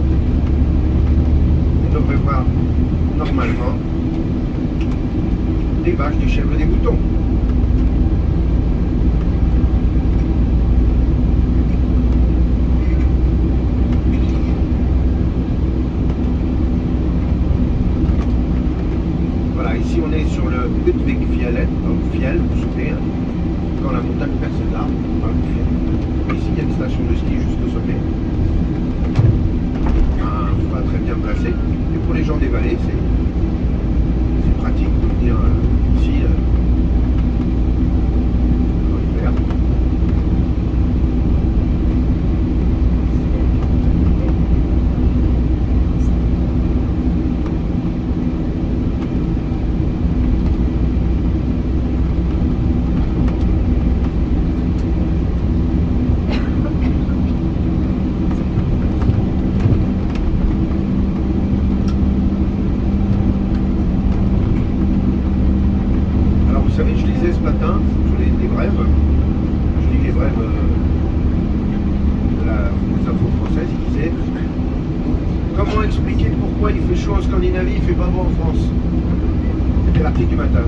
On devrait voir normalement des vaches, des chèvres et des moutons. Voilà, ici on est sur le Ludwig Fjell, vous vous souvenez, hein, quand la montagne perd ses arbres, on parle du Fjell. Ici il y a une station de ski juste au sommet. Un froid très bien placé. Et pour les gens des vallées, c'est pratique de venir ici dans l'hiver. Vous savez, je lisais ce matin sur les brèves, je lis les brèves des infos françaises, ils disaient comment expliquer pourquoi il fait chaud en Scandinavie, il fait pas beau en France. C'était l'article du matin.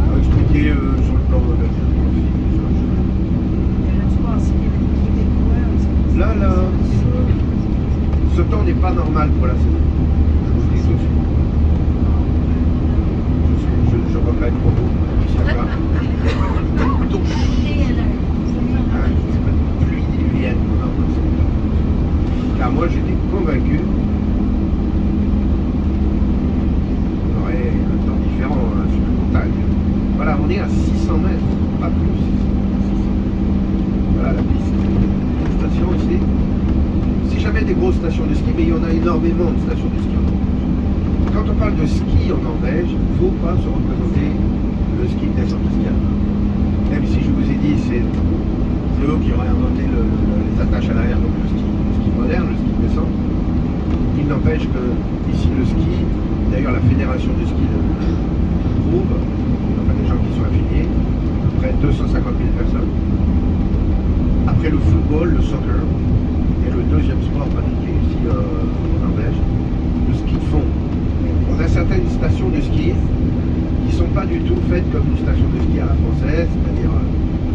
Alors, expliquer sur le plan de la là, ce temps n'est pas normal pour la saison. Je vous le dis tout de suite. Je regrette pour vous. Donc, pluie diluvienne. Car moi j'étais convaincu qu'on aurait un temps différent sur la montagne. Voilà, on est à 600 mètres, pas plus. 600. Voilà la piste. La station ici. Si jamais des grosses stations de ski, mais il y en a énormément de stations de ski en Norvège. Quand on parle de ski en Norvège, il ne faut pas se représenter le ski de descente de ski. Même si je vous ai dit, c'est eux qui auraient inventé les attaches à l'arrière, donc le ski moderne, le ski de descente. Il n'empêche que ici le ski, d'ailleurs la fédération de ski le prouve, enfin les gens qui sont affiliés, à peu près 250 000 personnes. Après le football, le soccer, est le deuxième sport pratiqué ici en Norvège, le ski de fond. On a certaines stations de ski qui ne sont pas du tout faites comme une station de ski à la française, c'est-à-dire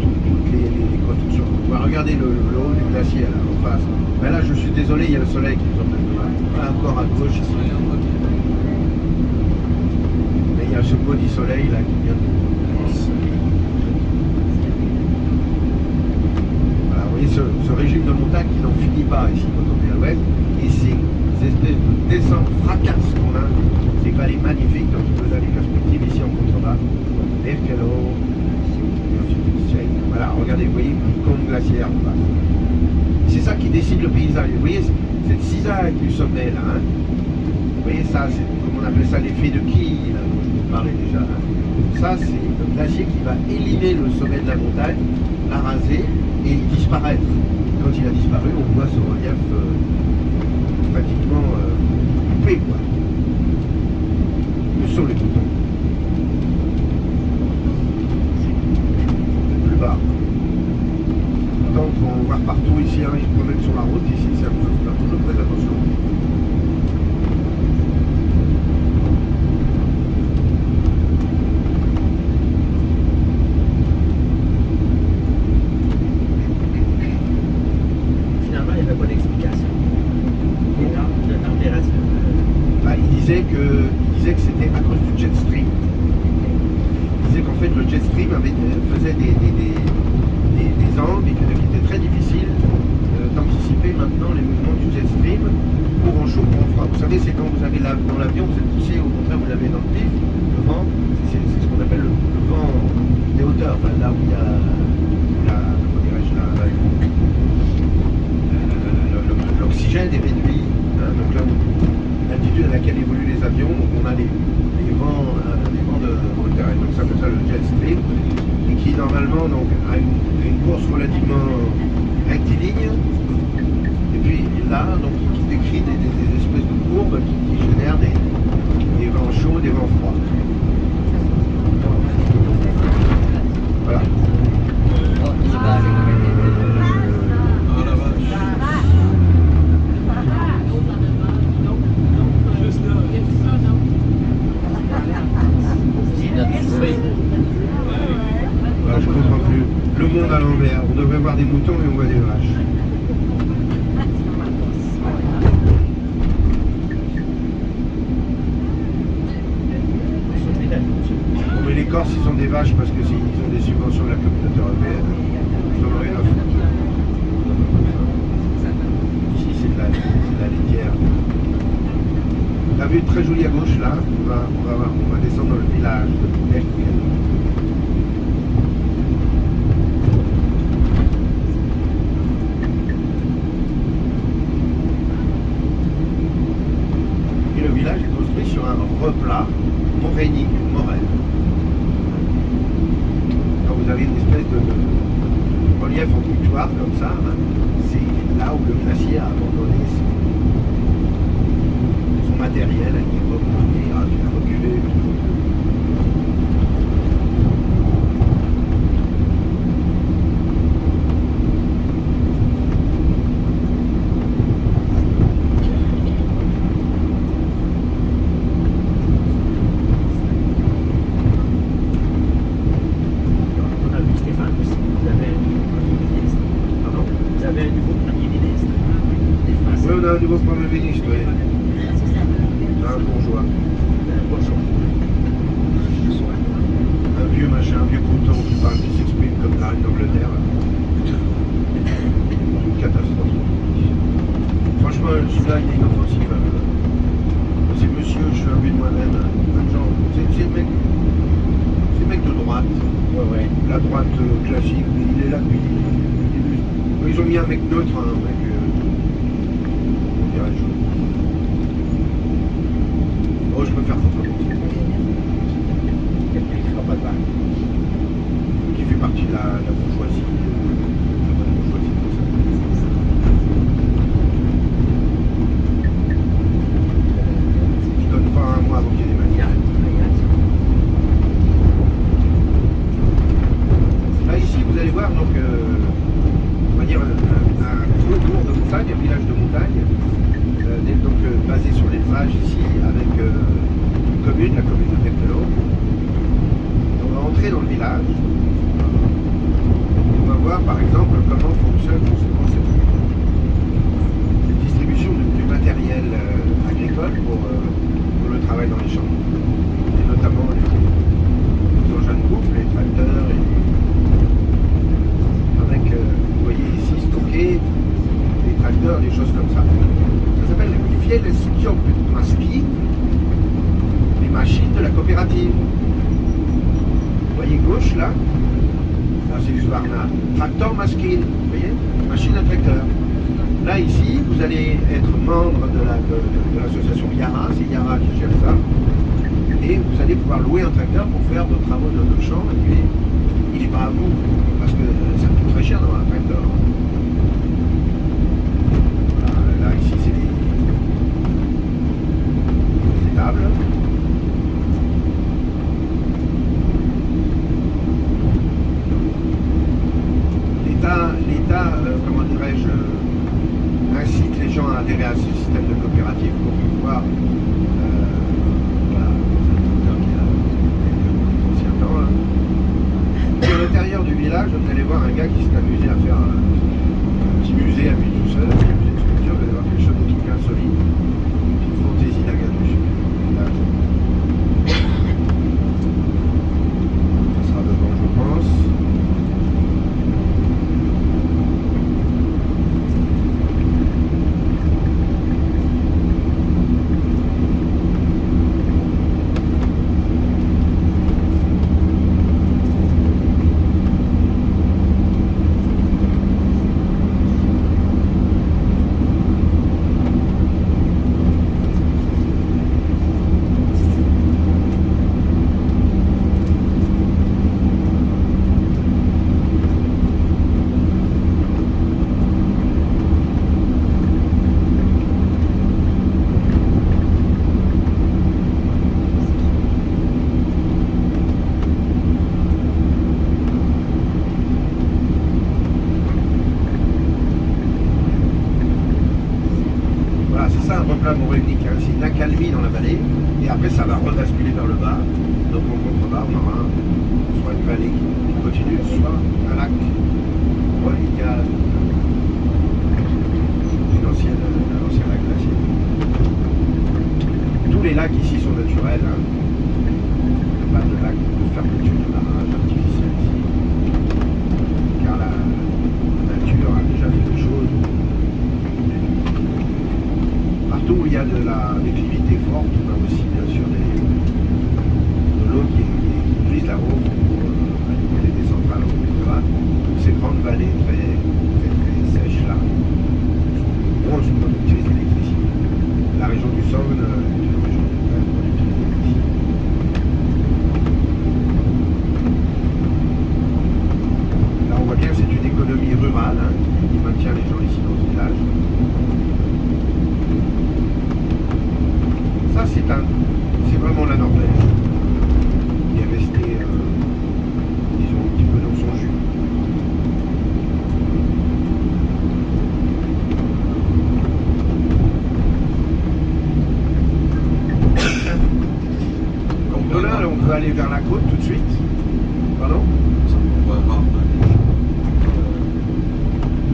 toutes les constructions. On va regarder le haut du glacier là, en face. Mais là, je suis désolé, il y a le soleil qui nous emmène là. Encore à gauche ici. Mais il y a ce maudit soleil là qui vient de... Voilà, vous voyez ce régime de montagne qui n'en finit pas ici quand on est à l'ouest. Et ces espèces de descentes fracasses qu'on a, ces vallées magnifiques, donc il peut donner une perspective ici en contrebas. Berkeley, voilà, regardez, vous voyez une cône glaciaire en face. C'est ça qui décide le paysage. Vous voyez cette cisaille du sommet là, hein, vous voyez ça, c'est comme on appelle ça l'effet de quille, là, dont je vous parlais déjà. Hein. Ça, c'est le glacier qui va éliminer le sommet de la montagne, la raser et disparaître. Quand il a disparu, on voit ce relief pratiquement coupé, quoi. Où sont les boutons? Plus bas. Donc on va partout ici, hein, ils se promènent sur la route, ici c'est un peu, faire toujours très attention. Finalement, il n'y avait pas d'explication. Les temps de température. Bah, il disait que c'était à cause du jet stream. Il disait qu'en fait le jet stream faisait des angles et qu'il était très difficile d'anticiper maintenant les mouvements du jet stream pour en chaud, pour en froid. Vous savez, c'est quand vous avez dans l'avion, vous êtes poussé, au contraire vous l'avez dans le pif, le vent, c'est ce qu'on appelle le vent des hauteurs, enfin, là où il y a comment dirais-je, l'oxygène est réduit, hein, donc là l'altitude à laquelle évoluent les avions, on a les vents de hauteur, et donc ça s'appelle ça le jet stream, et qui normalement donc, a une course relativement rectiligne, et puis là donc qui décrit des espèces de courbes qui génèrent des vents chauds, des vents froids. Alors, je comprends plus. Le monde à l'envers. On devrait voir des moutons et on voit des vaches. Bon, mais les Corses, ils ont des vaches parce qu'ils ont des subventions de la communauté européenne. Ils ont rien à foutre. Ici, c'est de la laitière. La vue est très jolie à gauche, là. On va descendre dans le village de Belgique. Et le village est construit sur un replat morainique, moraine. Quand vous avez une espèce de relief en victoire comme ça, hein, c'est là où le glacier a abandonné son matériel, il a reculé. On a vu Stéphane aussi. Vous avez un nouveau Premier ministre. Pardon? Vous avez un nouveau Premier ministre. Des Oui, Français. on a un nouveau Premier ministre, oui. Un bourgeois. Bonjour. Un vieux machin, un vieux crouton qui s'exprime comme la reine d'Angleterre. Une catastrophe. Franchement, celui-là, il est inoffensif. C'est monsieur, je suis un but de moi-même. C'est le mec de droite. Ouais. La droite classique, mais il est là depuis le début. Ils ont mis un mec neutre, un mec. Comment dirais-je? Oh, je peux faire autrement. Quelqu'un qui ne fera pas de vague. Qui fait partie de la bourgeoisie. La bonne bourgeoisie française. Je donne pas un mois avant qu'il y ait des manières. Là, ici, vous allez voir, donc, on va dire un gros tour de montagne, un village de montagne, donc basé sur l'élevage ici, avec une commune, la commune de Becquelot. On va entrer dans le village. On va voir, par exemple, comment fonctionne justement cette distribution du matériel agricole pour le travail dans les champs. Et notamment les engins de coupe, les tracteurs, avec, vous voyez ici, stocker des tracteurs, des choses comme ça. Ça s'appelle les Fiel Skiop Maski, les machines de la coopérative. Vous voyez gauche là, c'est du Svarna. Tracteur masquine, vous voyez, machine à tracteur. Là ici, vous allez être membre de l'association Yara, c'est Yara qui gère ça. Et vous allez pouvoir louer un tracteur pour faire vos travaux dans le champ. Et puis, il n'est pas à vous, parce que ça coûte très cher d'avoir un tracteur. Voilà, là ici, c'est des tables. L'État, comment dirais-je, incite les gens à adhérer à ce système de coopérative pour pouvoir, voilà, c'est un qui a ancien temps. Hein. Et à l'intérieur du village, vous allez voir un gars qui s'est amusé à faire un petit musée à lui tout seul, un petit musée de sculpture, vous allez voir quelque chose de trucs insolites, une fantaisie là-dessus. Ça sera devant, je pense. Voilà, c'est ça un replat morainique. Hein. c'est une accalmie dans la vallée, et après ça va rebasculer vers le bas. Donc en contrebas, on aura soit une vallée qui continue, soit un lac reliquat d'un ancien lac glaciaire. Tous les lacs ici sont naturels. Hein. Il n'y a pas de lac de fermeture de barrage artificiel ici. Car la nature a déjà fait des choses. Partout où il y a de la déclivité forte, on a aussi bien sûr de l'eau qui brise la route pour alimenter des centrales au pétrole. Ces grandes vallées très sèches là, grosse productrice d'électricité. La région du Somme est une région très productrice d'électricité. Là on voit bien que c'est une économie rurale hein, qui maintient les gens ici dans ce village. Ça c'est vraiment la Norvège. Il est resté, disons, un petit peu dans son jus. Donc de là, on peut aller vers la côte tout de suite. Pardon? On va voir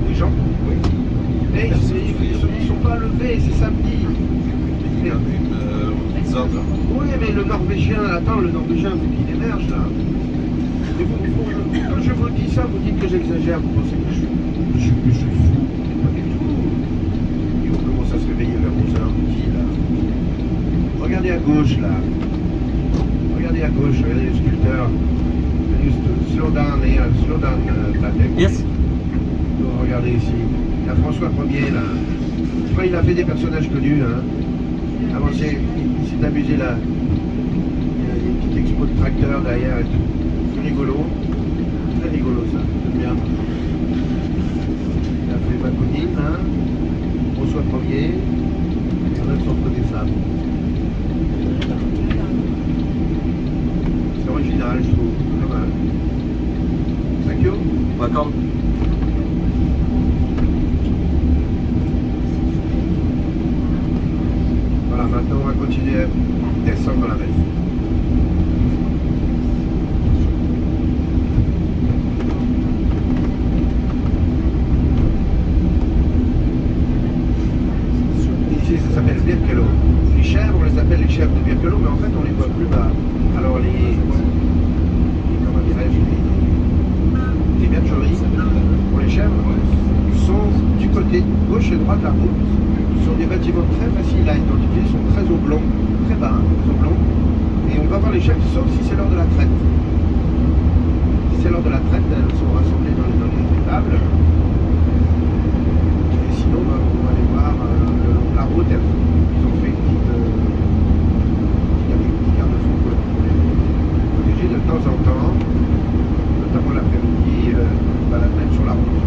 Les gens? Oui. Mais ils sont pas levés, c'est samedi. Oui, mais le Norvégien, attends, le Norvégien, faut qu'il émerge là. Et quand je vous dis ça, vous dites que j'exagère, vous pensez que je suis fou. Pas du tout. Et on commence à se réveiller vers 11h midi là. Regardez à gauche là. Regardez à gauche, regardez le sculpteur. Just slow down Platek. Yes. Regardez ici. Il y a François Ier là. Je crois qu'il a fait des personnages connus. Hein. Avant, il s'est amusé là. Il y a une petite expo de tracteur derrière et tout. C'est rigolo. Très rigolo ça. J'aime bien. Il a fait Bakounine, hein. François Ier. Et on a sont reconnaissables. C'est original, je trouve. Pas mal. Thank you. Welcome. Voilà, maintenant on va continuer à descendre dans la vallée. Ici ça s'appelle Birkelot. Les chèvres, on les appelle les chèvres de Birkelot, mais en fait on les voit plus bas. Alors comment dirais-je, les bergeries pour les chèvres sont du côté gauche et droit de la route. Ce sont des bâtiments très faciles à identifier, ils sont très oblongs, très bas, très oblongs. Et on va voir les chèvres sauf si c'est l'heure de la traite. Si c'est l'heure de la traite, elles sont rassemblées dans les étables. Et sinon, on va aller voir le long de la route. Ils ont fait une petite garde-fou pour les protéger de temps en temps, notamment l'après-midi, on va la mettre sur la route.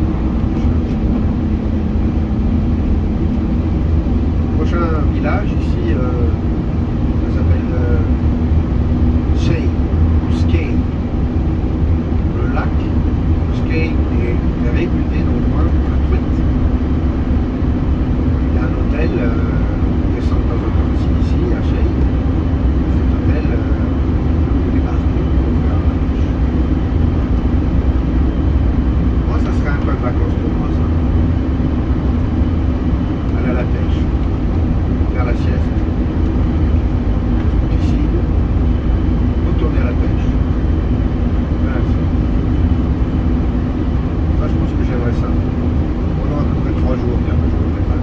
Prochain village ici, ça s'appelle Skei. Le lac Skei est réputé dans le coin pour la truite. Il y a un hôtel, on descend de temps en temps ici, à Skei. Cet hôtel, on débarque pour faire la pêche. Moi, ça serait un coin de vacances pour moi, ça. Aller à la pêche. Faire la sieste, piscine, retourner à la pêche. Voilà, ça, je pense que j'aimerais ça. Pendant à peu près 3 jours, bien que je ne voudrais pas.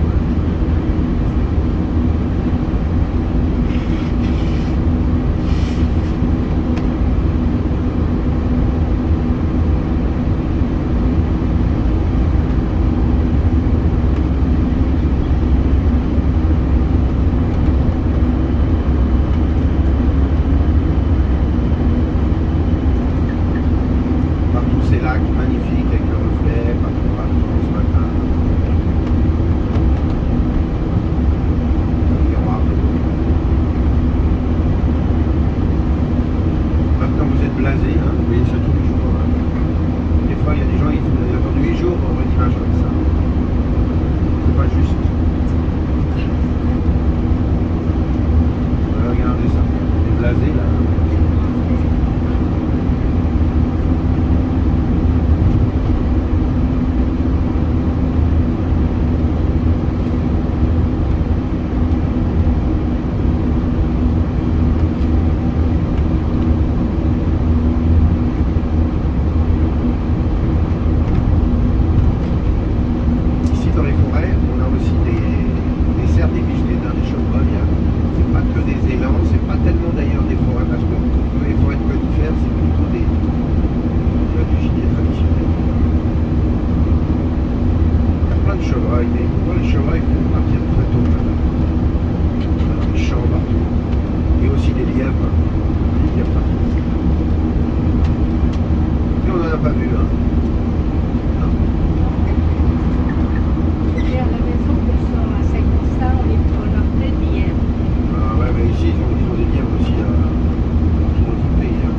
les chevreuils, il faut partir très tôt le matin. Dans les champs partout. Et aussi des lièvres. Des lièvres partout. Et on n'en a pas vu, hein. Non. J'ai à la maison que ça, à Saint-Constant, on a plein de lièvres. Ah ouais, mais ici, ils ont des lièvres aussi dans tout notre pays. Hein.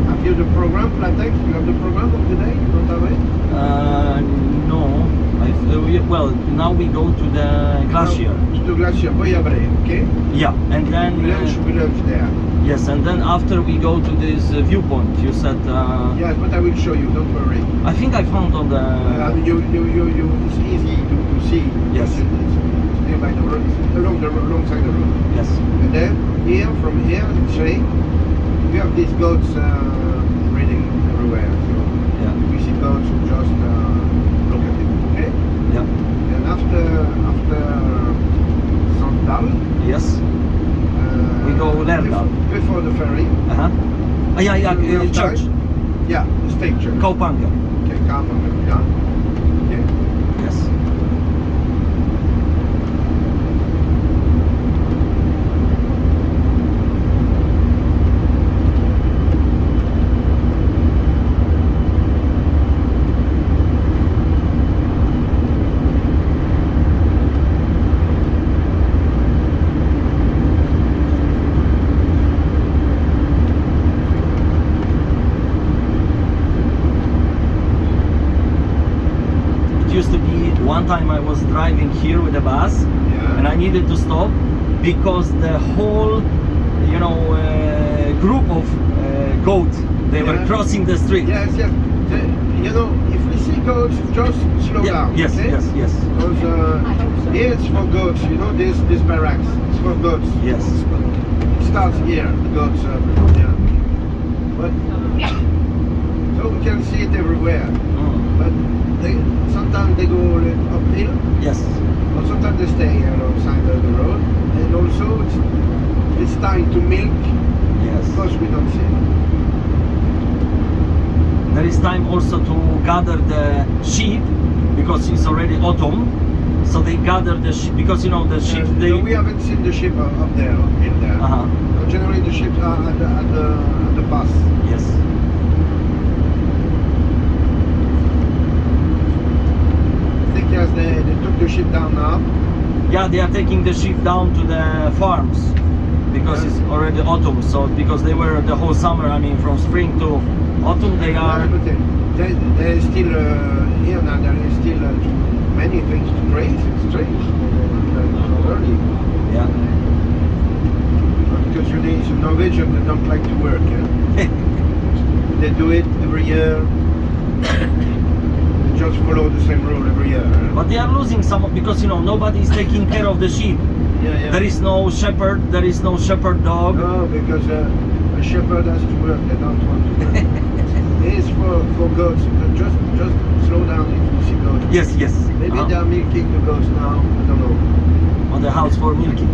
Have you the program, Platex? You have the program of the day? You don't have it? No. Well, now we go to the glacier. To the glacier, Boyabré, okay? Yeah, and then We lunch there. yes, and then after we go to this viewpoint. You said. Yes, but I will show you, don't worry. I think I found on the. It's easy to see. Yes. It's nearby the road, alongside the road. Yes. And then here, from here, straight, we have these goats breeding everywhere. So Yeah. we see goats who just look at it. Okay. Yeah. And after Sandal, Yes. We go Lerdal. before the ferry. Uh huh. Yeah, yeah. We have Church. time. Yeah, the state church. Kaupanga. Okay, Kaupanga, yeah. Okay. Yes. It used to be one time I was driving here with a bus Yeah. and I needed to stop because the whole, group of goats, they were Yeah. crossing the street. Yes, yes. If we see goats, just slow Yeah, down. yes, okay? yes, yes, Because here it's for goats, this barracks. It's for goats. yes. It starts here, the goats. Yeah. But so we can see it everywhere. Mm. But sometimes they go uphill, Yes. or sometimes they stay alongside the road. And also it's time to milk. Yes. Of course we don't see it. There is time also to gather the sheep because it's already autumn. So they gather the sheep because the sheep they. No, we haven't seen the ship up there, in there. Uh-huh. Generally the ships are at the pass. Yes. I think yes, they took the ship down now. Yeah, they are taking the sheep down to the farms because it's already autumn. So because they were the whole summer, from spring to autumn, they are. But there is still here now. There is still many things to graze. It's strange. Early. Yeah. Because it's Norwegian, they don't like to work. Yeah? They do it every year. They just follow the same rule every year. But they are losing some because nobody is taking care of the sheep. Yeah. There is no shepherd. There is no shepherd dog. No, because a shepherd has to work. They don't want to work. It's for goats. Just slow down if you see goats. Yes, yes. Maybe Uh-huh. they are milking the goats now. I don't know. On the house for milking.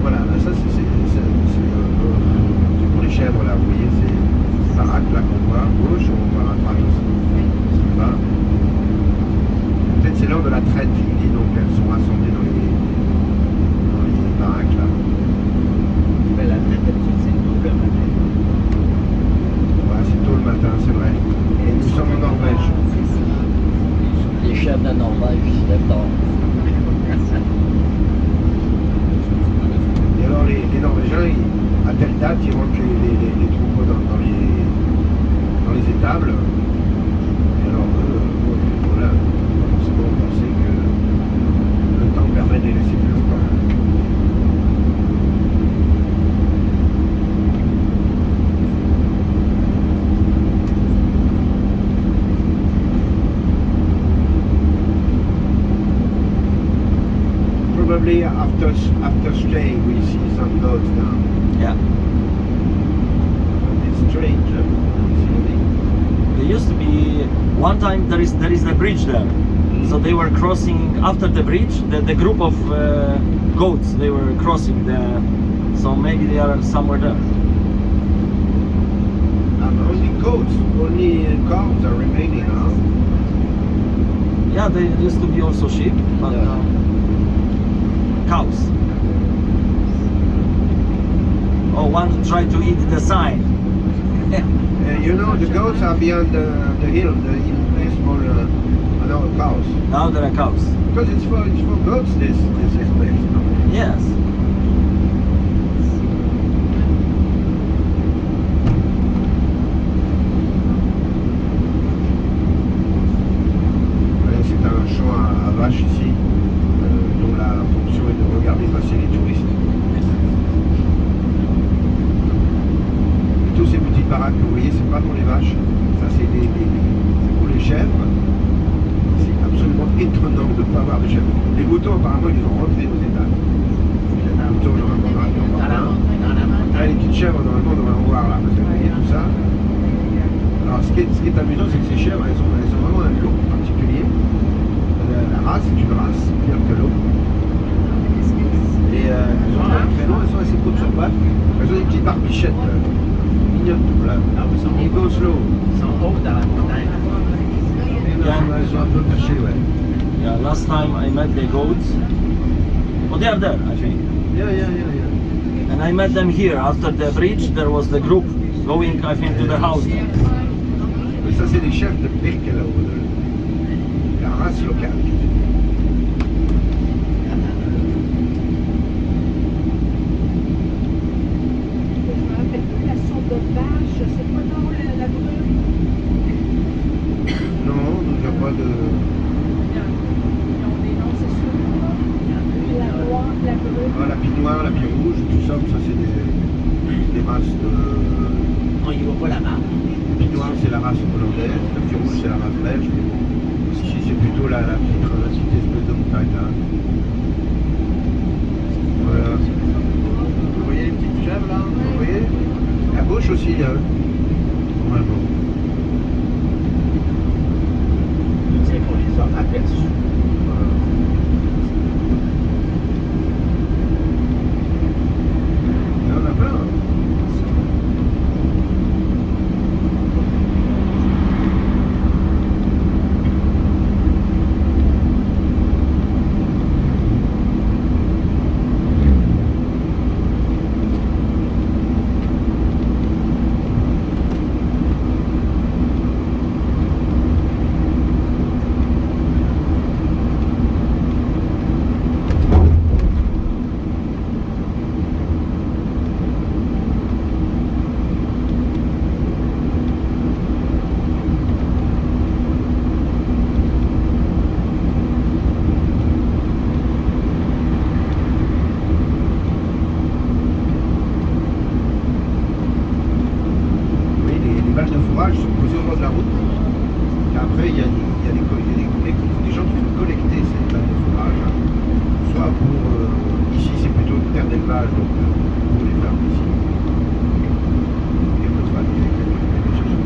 Voilà, là, ça c'est pour les chèvres là, vous voyez, c'est Sarak là qu'on voit à gauche, on voit à droite aussi. Voilà. Peut-être c'est l'heure de la traite, je vous dis, donc elles sont rassemblées dans les baraques là. Mais la traite d'habitude, c'est tôt le matin. Ouais, c'est tôt le matin, c'est vrai. Et nous sommes en Norvège. Les chefs de Norvège se lèvent tard. les Norvégiens, à telle date, ils rentrent les troupeaux dans les étables. Et alors, voilà, pas forcément penser que le temps permet de les laisser plus longtemps. Probably after stay we see some goats now. Yeah. It's strange. There used to be one time there is a bridge there, so they were crossing after the bridge. The group of goats they were crossing there, so maybe they are somewhere there. Only goats, only cows are remaining now. Yeah, there used to be also sheep, but cows. Oh, one tried to eat the sign. You know, the goats are beyond the hill, the small cows. Now there are cows. Because it's for goats, this place. No? Yes. C'est un champ à vaches ici, dont la fonction est de regarder passer les touristes. Et tous ces petites baraques que vous voyez, c'est pas pour les vaches, ça c'est pour les chèvres. C'est absolument étonnant de ne pas avoir de chèvres. Les moutons apparemment ils ont rentré aux états. Les moutons normalement dans la là, les petites chèvres normalement on devrait en voir là, parce que vous voyez tout ça. Alors ce qui est amusant c'est que ces chèvres elles sont vraiment un look particulier. La race est une race, pire que l'autre. Et elles ont un créneau, elles sont assez courtes sur pattes. Elles ont des petites barbichettes mignonnes tout là. Ils go slow. Ils sont hauts dans la montagne. Elles sont un peu cachées, ouais. Yeah. Last time I met the goats. Oh, they are there, I think. Yeah. And I met them here after the bridge. There was the group going, I think, to the house there. Mais ça c'est des chefs de Birkelau, la race locale. Je me rappelle plus la sorte de vache, c'est quoi non la brune? Non, il n'y a pas de... Ils ont des noms, c'est sûr. La noire, la brune. Ah, la pie noire, la pie rouge, tout ça c'est des races de... On y voit pas la marque. La pie noire c'est la race hollandaise, la pie rouge c'est la race belge. Ici c'est plutôt la petite espèce de montagne là. Voilà. Vous voyez les petites chèvres là? Vous voyez? À gauche aussi, hein? Normalement. C'est qu'on les a aperçus. Il y en a plein. Sont posés au bord de la route. Et après, il y a des gens qui viennent collecter ces balles de fourrage. Soit pour... ici, c'est plutôt une terre d'élevage, donc pour les fermes ici. Et d'autres familles avec lesquelles on peut les chercher.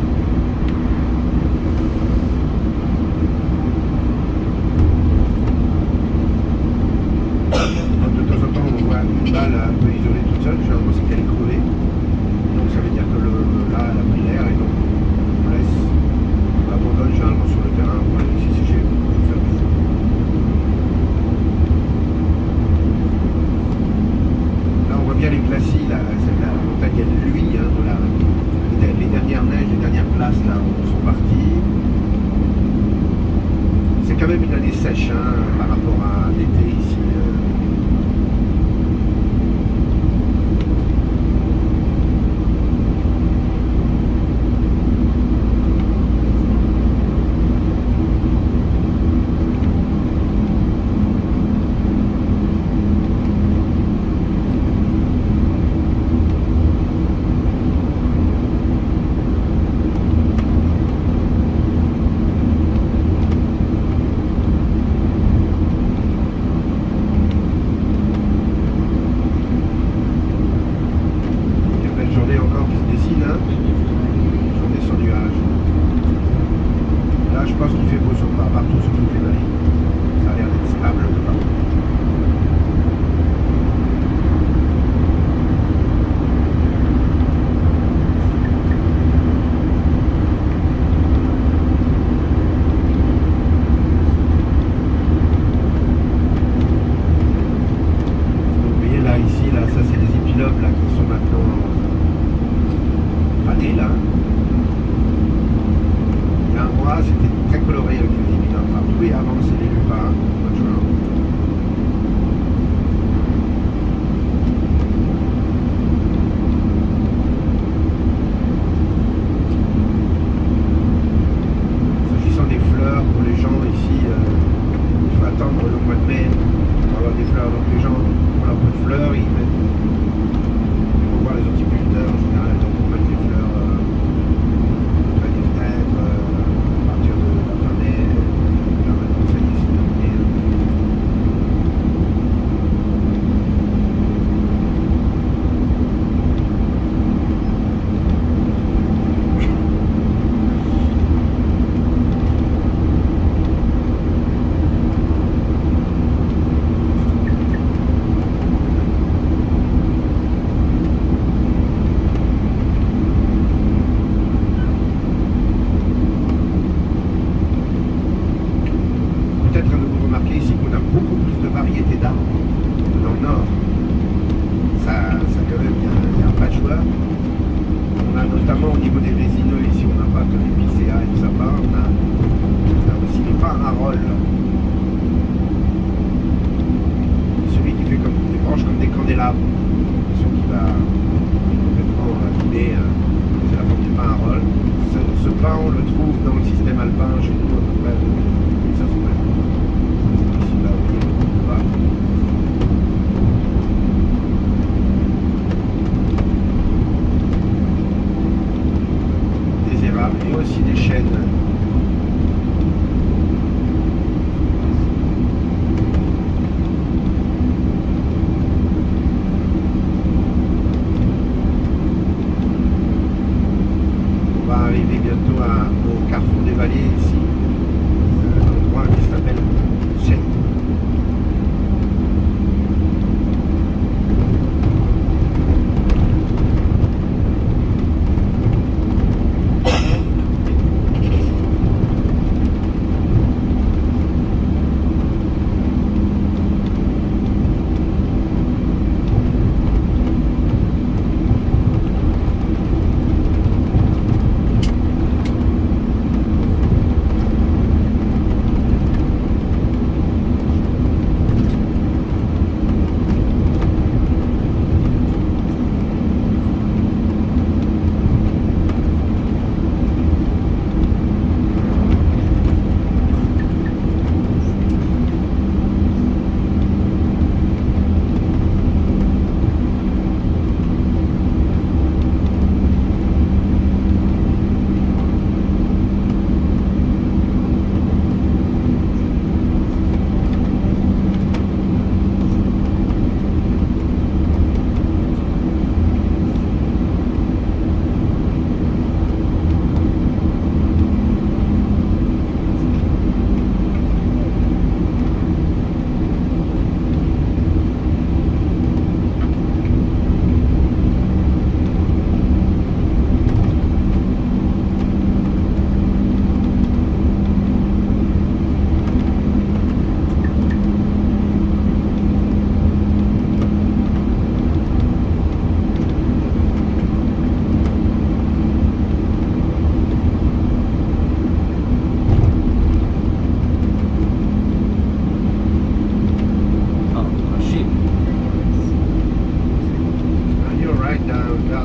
Donc, de temps en temps, on voit une balle un peu isolée toute seule. Généralement, c'est qu'elle est crevée. Donc, ça veut dire que là, elle a pris l'air et donc on abandonne généralement sur le terrain pour aller laisser sécher pour faire du feu. Là on voit bien les glacis, là, la montagne de l'huile, hein, les dernières neiges, les dernières glaces là sont parties. C'est quand même une année sèche hein, par rapport à l'été ici. fleurs. Donc les gens ont leur peu de fleurs, ils mettent. Il faut voir les horticulteurs en général, donc on met des fleurs près des fenêtres à partir de la fin mai. Là maintenant ça y est, c'est terminé. Peut-être vous remarquez ici qu'on a beaucoup plus de variétés d'arbres dans le nord. Ça quand même, il y a un patchwork. On a notamment au niveau des résineux ici, on n'a pas que l'épicéa et le sapin, on a aussi les pararols. Celui qui fait comme des branches comme des candélabres. Celui qui va complètement abîmer, c'est la forme du pararol. Ce pin, on le trouve dans le système alpin chez nous à peu près. Ça, c'est vrai. Ici, là, oui, on va. Des érables et aussi des chênes. On va arriver bientôt au carrefour des vallées ici. Un endroit qui s'appelle Chêne.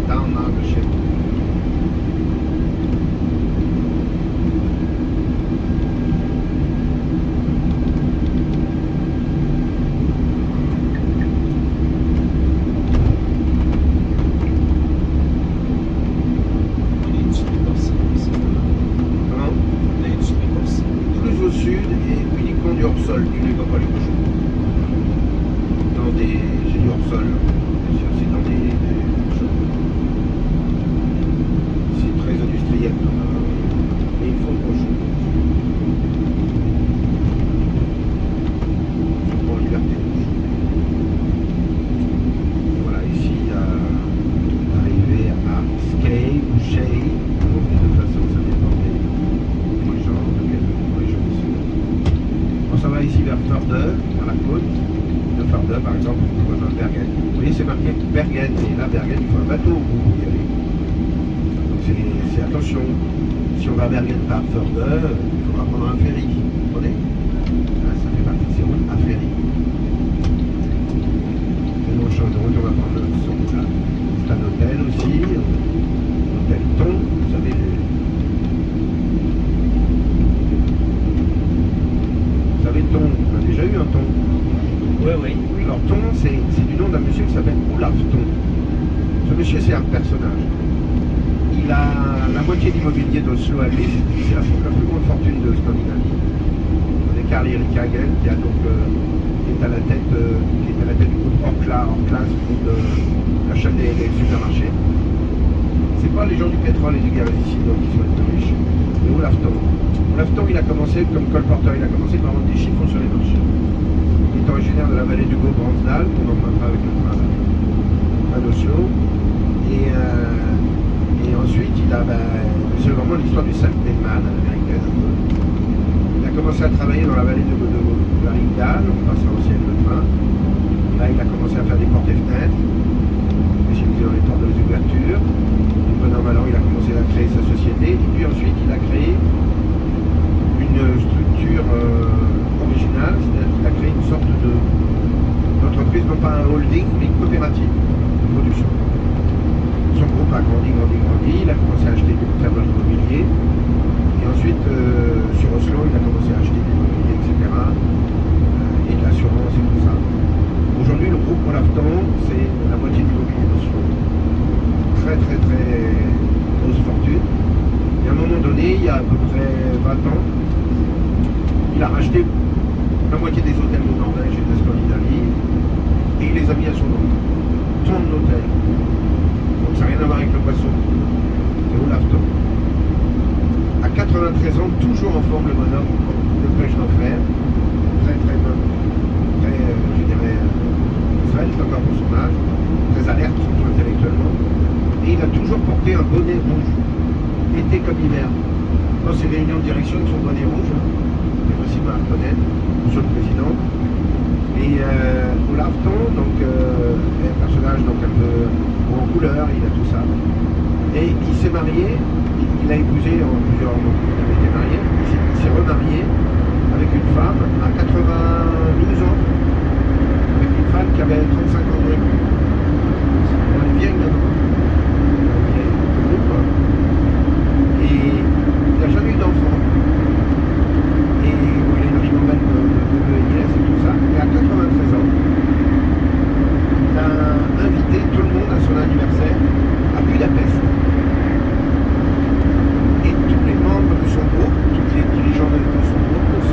Down now the ship. Comment? Plus au sud et uniquement du hors-sol, tu ne vois pas les cochons. C'est du hors-sol, bien sûr, c'est dans des c'est très industriel, mais il faut le cochon. Il faut en liberté. Voilà, ici, arrivé à Skye ou Shay, donc de toute façon, ça dépend des gens, de quel endroit les gens sont. Bon, ça va ici vers Further, vers la côte. De Further, par exemple, on va dans Bergen. Vous voyez, c'est marqué Bergen, et là, Bergen, il faut un bateau pour y aller. Donc, c'est attention. Si on va à Bergen par Further, il faudra prendre un ferry. Vous comprenez? Là, ça fait partie de ces routes à ferry. Et nous, on change de route, on va prendre le son. Là. C'est un hôtel aussi. Hôtel Thon, vous savez. Vous savez, Thon, on a déjà eu un Thon. Oui, oui. Alors Thon, c'est du nom d'un monsieur qui s'appelle Olaf Thon. Ce monsieur, c'est un personnage. Il a la moitié de l'immobilier d'Oslo à lui, c'est la plus grande fortune de Scandinavie. On est Carl Erik Hagel qui est à la tête du groupe Orkla, ce groupe de la chaîne des supermarchés. C'est pas les gens du pétrole et du gaz ici donc qui sont les plus riches, mais Olaf Thon. Olaf Thon, il a commencé comme colporteur, il a commencé par vendre des chiffons sur les marchés. Il est originaire de la vallée du Gudbrandsdal, qu'on empruntera avec le train d'Oslo. Et ensuite, c'est vraiment l'histoire du self-made man américaine. Il a commencé à travailler dans la vallée de Ringdal, on passera aussi avec le train. Là, il a commencé à faire des portes et fenêtres, spécialisé dans les portes et les ouvertures. Bon an, mal an, il a commencé à créer sa société. Et puis ensuite, il a créé une structure originale, c'est-à-dire qu'il a créé une sorte d'entreprise, non pas un holding, mais une coopérative de production. Son groupe a grandi, il a commencé à acheter faire de l'immobilier. Et ensuite, sur Oslo, il a commencé à acheter de l'immobilier, etc. Et de l'assurance et tout ça. Aujourd'hui, le groupe Olaf Thon, c'est la moitié de l'immobilier d'Oslo. Très grosse fortune. Et à un moment donné, il y a à peu près 20 ans, il a racheté la moitié des hôtels de Norvège et de Scandinavie et il les a mis à son nom. Thon Hotel. Donc ça n'a rien à voir avec le poisson. C'est Olaf Thon. À 93 ans, toujours en forme le bonhomme de pêche d'enfer. Très, je dirais, svelte encore pour son âge. Très alerte, surtout intellectuellement. Et il a toujours porté un bonnet rouge, été comme hiver. Dans ses réunions de direction avec son bonnet rouge, c'est possible à reconnaître, monsieur le président. Et Olaf Thon, donc un personnage donc un peu en couleur, il a tout ça. Et il s'est marié, il a épousé en plusieurs mois, il avait été marié, il s'est remarié avec une femme à 92 ans, avec une femme qui avait 35 ans de lui. On est vieille maintenant. Et il n'a jamais eu d'enfant. Et bon, il a une ribambelle de nièces et tout ça. Et à 93 ans, il a invité tout le monde à son anniversaire à Budapest. Et tous les membres de son groupe, tous les dirigeants de son groupe,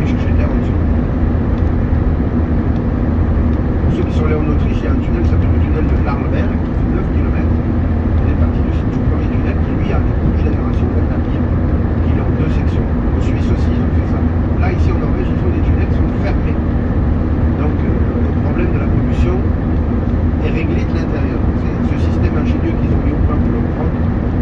aller chercher de l'air en dessous. Pour ceux qui sont allés en Autriche, il y a un tunnel qui s'appelle le tunnel de L'arlberg, qui fait 9 km. Il est parti du tout premier tunnel qui, lui, a des couches d'aération alternatives, qui est en 2 sections. En Suisse aussi, ils ont fait ça. Là, ici en Norvège, il faut des tunnels qui sont fermés. Donc, le problème de la pollution est réglé de l'intérieur. C'est ce système ingénieux qu'ils ont mis au point pour le grand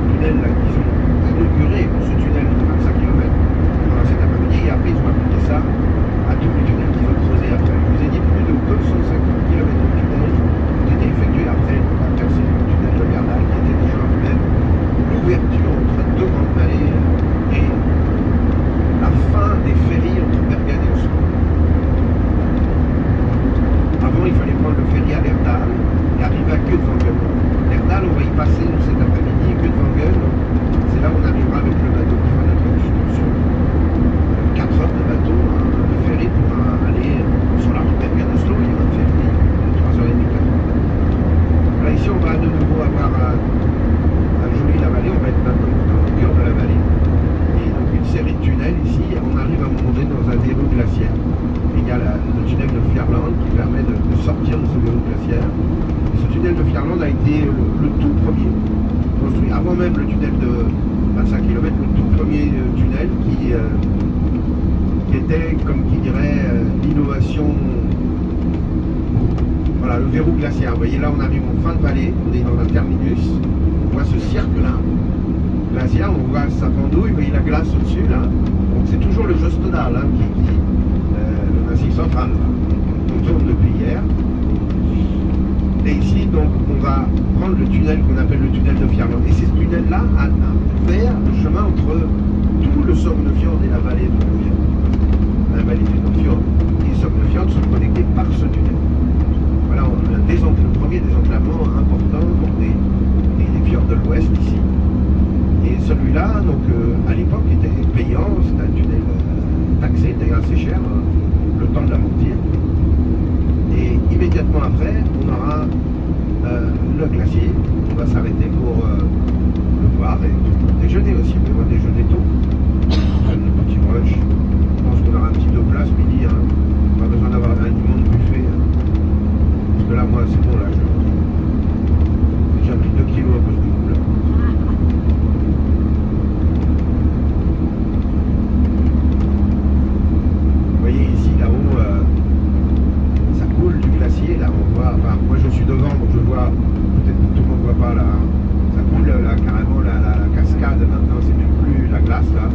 tunnel là, qu'ils ont inauguré pour ce tunnel de 25 km pendant cet après-midi. Et après, ils ont appliqué ça à tous les tunnels qu'ils ont creusés après. Je vous ai dit plus de 250 km de tunnels ont été effectués après la percée du tunnel de Bernal, qui était déjà en même l'ouverture entre deux grandes vallées et la fin des ferries entre Bergen et Oslo. Avant, il fallait prendre le ferry à Lerdal et arriver à Gudvangen. Lerdal, on va y passer cet après-midi. Gudvangen, c'est là où on arrivera avec le bateau qui fera notre excursion. 4 heures de bateau, de ferry pour aller sur la route Bergen-Oslo. Il y a un ferry de 3h30, 4 heures. Là, ici, on va de nouveau avoir un joli la vallée. On va être maintenant dans le cœur de la vallée. Et donc, une série de tunnels ici. On arrive à un moment donné dans un vélo glaciaire. Il y a le tunnel de Fjärland qui permet de sortir de ce vélo glaciaire. Et ce tunnel de Fjärland a été le tout premier construit, avant même le tunnel de 25 km, le tout premier tunnel qui était, comme qui dirait, l'innovation, voilà, le verrou glaciaire. Vous voyez, là on arrive en fin de vallée, on est dans un terminus, on voit ce cercle-là glaciaire, on voit sa pendouille, vous voyez la glace au-dessus, là. Donc c'est toujours le Jostedal hein, le massif central, on tourne depuis hier. Et ici, donc, on va prendre le tunnel qu'on appelle le tunnel de Fjärland. Et c'est ce tunnel-là a ouvert le chemin entre tout le Sognefjord et la vallée de Nordfjord. La vallée du Nordfjord et Sognefjord sont connectés par ce tunnel. Voilà, on a le premier désenclavement important donc des fjords de l'ouest ici. Et celui-là, donc, à l'époque, était payant, c'était un tunnel taxé, d'ailleurs assez cher, le temps de l'amortir. Et immédiatement après, on aura le glacier. On va s'arrêter pour le voir et déjeuner aussi. On va déjeuner tôt. Le petit brunch. Je pense qu'on aura un petit deux places midi. Hein. Pas besoin d'avoir un immense buffet. Hein. Parce que là, moi, c'est bon. Là, j'ai déjà pris 2 kilos à cause du double. Vous voyez ici, là-haut, ça coule du glacier. Là, on voit. Enfin, moi, je suis devant, donc je vois. Peut-être que tout le monde ne voit pas là. Ça coule là, carrément la cascade. Maintenant, c'est même plus la glace là.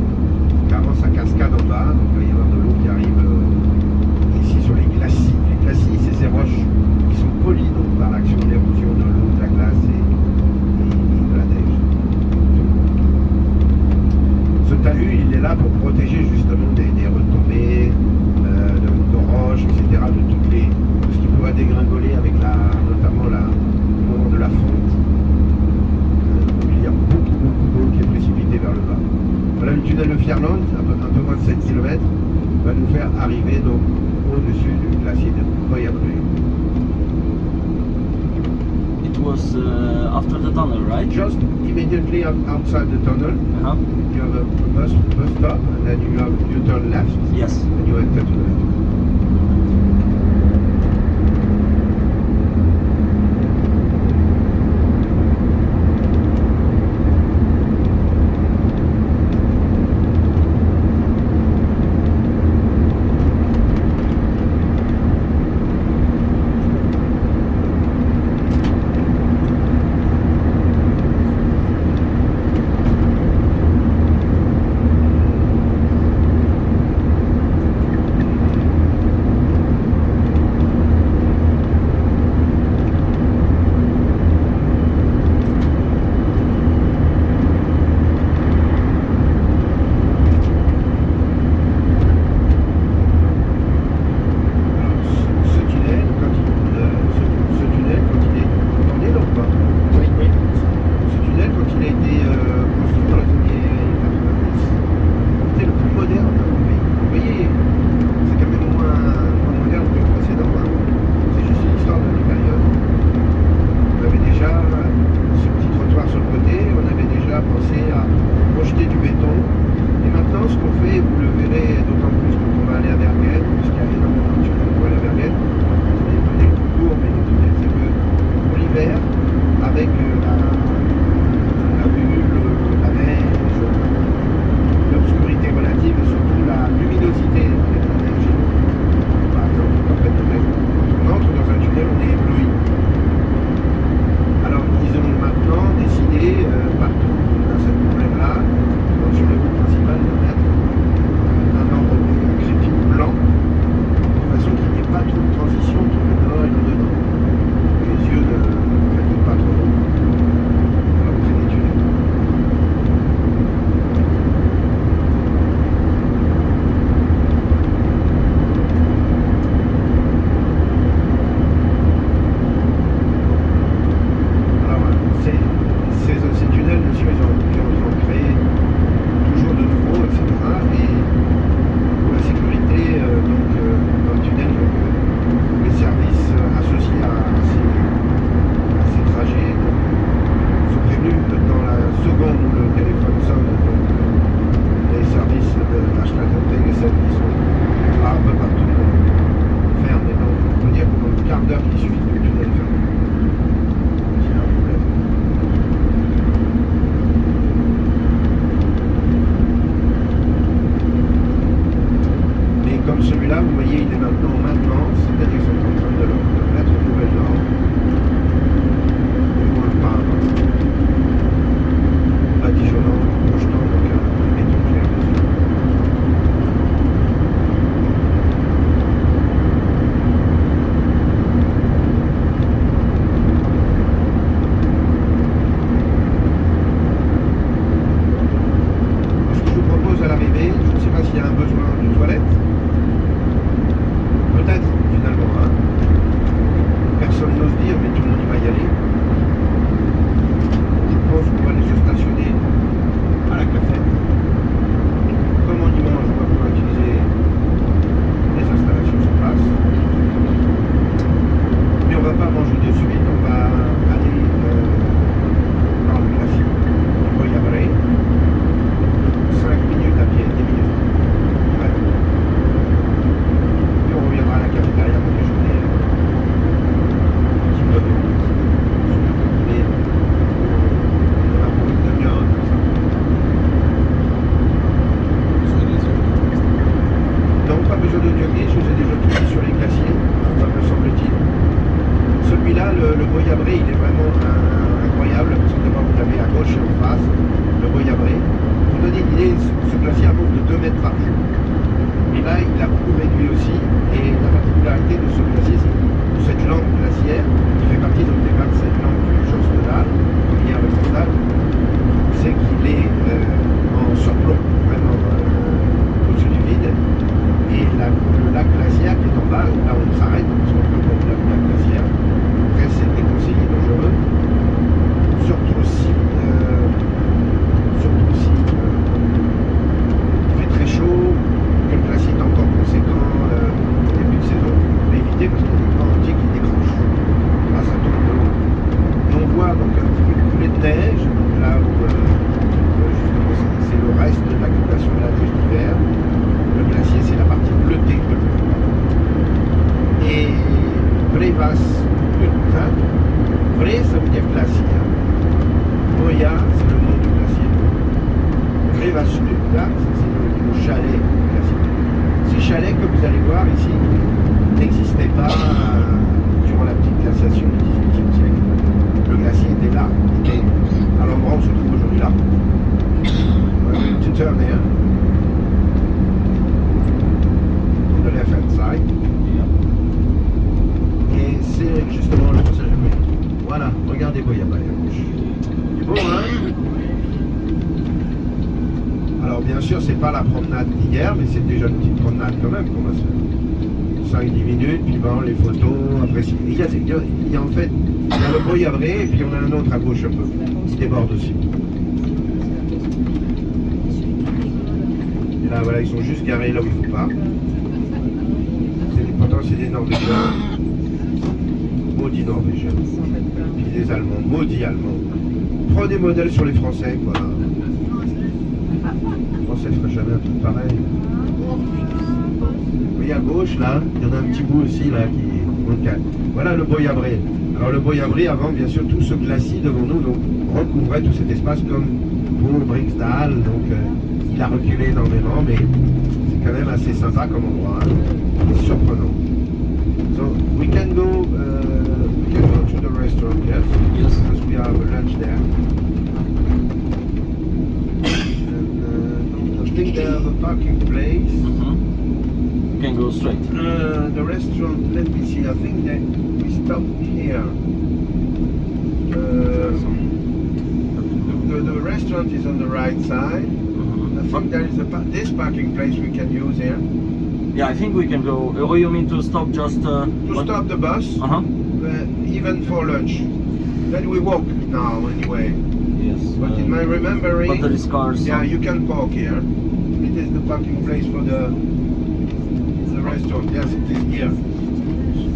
Carrément, ça cascade en bas. Donc, il va y avoir de l'eau qui arrive ici sur les glacis. Les glacis, c'est ces roches qui sont polies donc, par l'action de l'érosion de l'eau, de la glace et de la neige. Ce talus, il est là pour protéger justement des retombées de roches, etc. De tout ce qui pourrait dégringoler avec notamment le moment de la fonte, où il y a beaucoup d'eau qui est précipitée vers le bas. Voilà, le tunnel de Fjärland, un peu moins de 7 km, va nous faire arriver donc au-dessus du glacier de Høyabrøy. It was after the tunnel, right? Just immediately outside the tunnel, Uh-huh. you have a bus stop, and then you turn left, Yes. and you enter to the left. Comme celui-là, vous voyez, il est maintenant en maintenance, c'est-à-dire qu'ils sont en train de le mettre aux nouvelles normes. Ils vont le peindre. Badigeonnant, projetant donc un béton clair dessus. Ce que je vous propose à l'arrivée, je ne sais pas s'il y a un besoin de toilette. Peut-être, finalement, hein. Personne n'ose dire, mais tout le monde y va y aller. Je pense qu'on va aller se stationner à la cafette. Comme en dimanche, on va pouvoir utiliser les installations sur place. Mais on ne va pas manger de suite, on va aller dans le glacier. On va y aller. 5 minutes à pied, 10 minutes. Ouais. Puis on reviendra à la cafétéria pour déjeuner. Petit peu de mais on a pour une demi-heure comme ça. Non, pas besoin de jogger, je vous ai déjà tout dit sur les glaciers, enfin me semble-t-il. Celui-là, le Boyabré, il est vraiment incroyable, parce que d'abord vous l'avez à gauche et en face, le Boyabré. Pour donner une idée, ce glacier monte de 2 mètres par jour. Et là, il a beaucoup réduit aussi, et la particularité de ce glacier, c'est que cette langue glaciaire, qui fait partie donc des 27 langues du Jostedal, hier avec Jostedal, c'est qu'il est en surplomb, vraiment au-dessus du vide. Et le lac glaciaire qui est en bas, là on s'arrête, parce qu'on peut prendre le lac glaciaire. Après, c'est déconseillé, dangereux. Surtout si il fait très chaud, que le glacier est encore conséquent au début de saison. Il faut l'éviter parce qu'il y a des pans entiers qui décrochent grâce à tout de l'eau. Et on voit donc un petit peu de coulée de neige, donc là où justement c'est le reste de l'accumulation de la neige d'hiver. Le glacier, c'est la partie bleutée que l'on voit. Et Brevas Utta, Bre ça veut dire glacier. Boya, c'est le nom du glacier. Brevas Utta, c'est le chalet glacier. Ces chalets que vous allez voir ici n'existaient pas durant la petite glaciation du XVIIIe siècle. Le glacier était là, il était à l'endroit où se trouve aujourd'hui là. To turn there. On the left hand side. Et c'est justement le passage à gauche. Voilà, regardez Boyabré à gauche. C'est beau, hein? Alors bien sûr, c'est pas la promenade d'hier, mais c'est déjà une petite promenade quand même qu'on va se faire. 5-10 minutes, puis bon, les photos, après il y a en fait, il y a le Boyabré et puis on a un autre à gauche un peu, qui déborde aussi. Et là voilà, ils sont juste garés là où il ne faut pas. Pourtant c'est des Norvégiens. Maudits Norvégiens. Puis des Allemands, maudits Allemands. Prenez modèle sur les Français, quoi. Les Français ne feraient jamais un truc pareil. Vous voyez à gauche, là, il y en a un petit bout aussi, là, qui... Voilà le Boyabré. Alors le Boyabré, avant, bien sûr, tout ce glacis devant nous, donc, recouvrait tout cet espace comme pour Briksdal, donc il a reculé énormément, mais c'est quand même assez sympa comme endroit, hein. C'est surprenant. So, we can go to the restaurant, yes? Yes. Because we have lunch there. And I think they have a parking place. You can go straight. The restaurant, let me see, I think that we stop here. The restaurant is on the right side. I think there is this parking place we can use here. Yeah, I think we can go. Oh, you mean to stop just... To stop the bus, even for lunch. Then we walk now anyway. Yes. But in my remembering, But there is cars. yeah, you can park here. It is the parking place for the restaurant. Yes, it is here.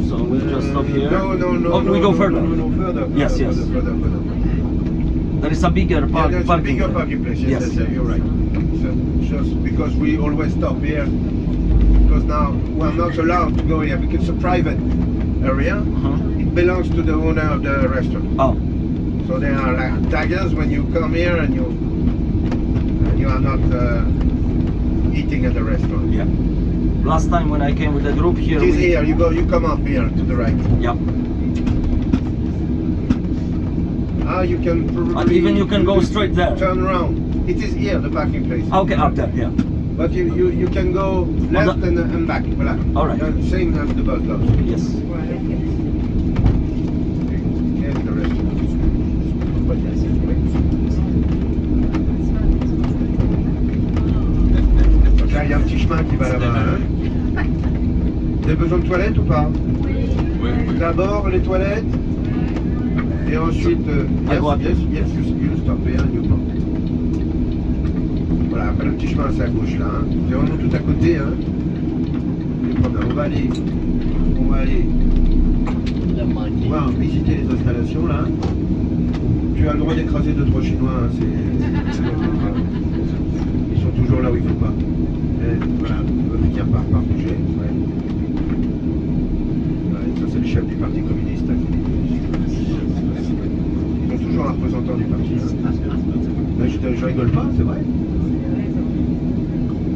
So we just stop here. No. Oh, we go further. No, further. Yes. Further. There is a bigger Yeah, there's a parking bigger place. parking place. Yes. Yes, you're right. So, just because we always stop here, because now we're not allowed to go here because it's a private area. It belongs to the owner of the restaurant. Oh, So there are like taggers when you come here and you are not eating at the restaurant. yeah. Last time when I came with the group here, It is we, here. You come up here to the right. yeah. You can probably Even you can go straight there. turn around. It is here, the parking place. Okay, up there, yeah. But you can go left and back. Voilà. All right. Same as the bus does. Yes. And the rest. Donc là, il y a un petit chemin qui va là-bas. Hein. Vous avez besoin de toilettes ou pas? Oui. D'abord les toilettes. Et ensuite, À droite. yes, you stop here and you go. Voilà, après le petit chemin c'est à gauche là. Hein. C'est vraiment tout à côté. Hein. On va aller voir, visiter les installations là. Tu as le droit d'écraser 2-3 Chinois. Hein. Ils sont toujours là où il ne faut pas. Et voilà, on va finir par bouger. Ouais. Ouais, ça c'est le chef du parti communiste. Là, ils ont toujours un représentant du parti. Hein. Là, je rigole pas, c'est vrai.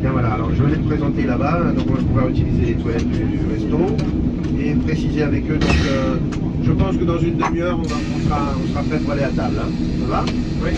Bien voilà, alors je vais les présenter là-bas, donc on va pouvoir utiliser les toilettes du resto et préciser avec eux. Donc je pense que dans une demi-heure on sera prêt pour aller à table. Hein. Ça va? Oui.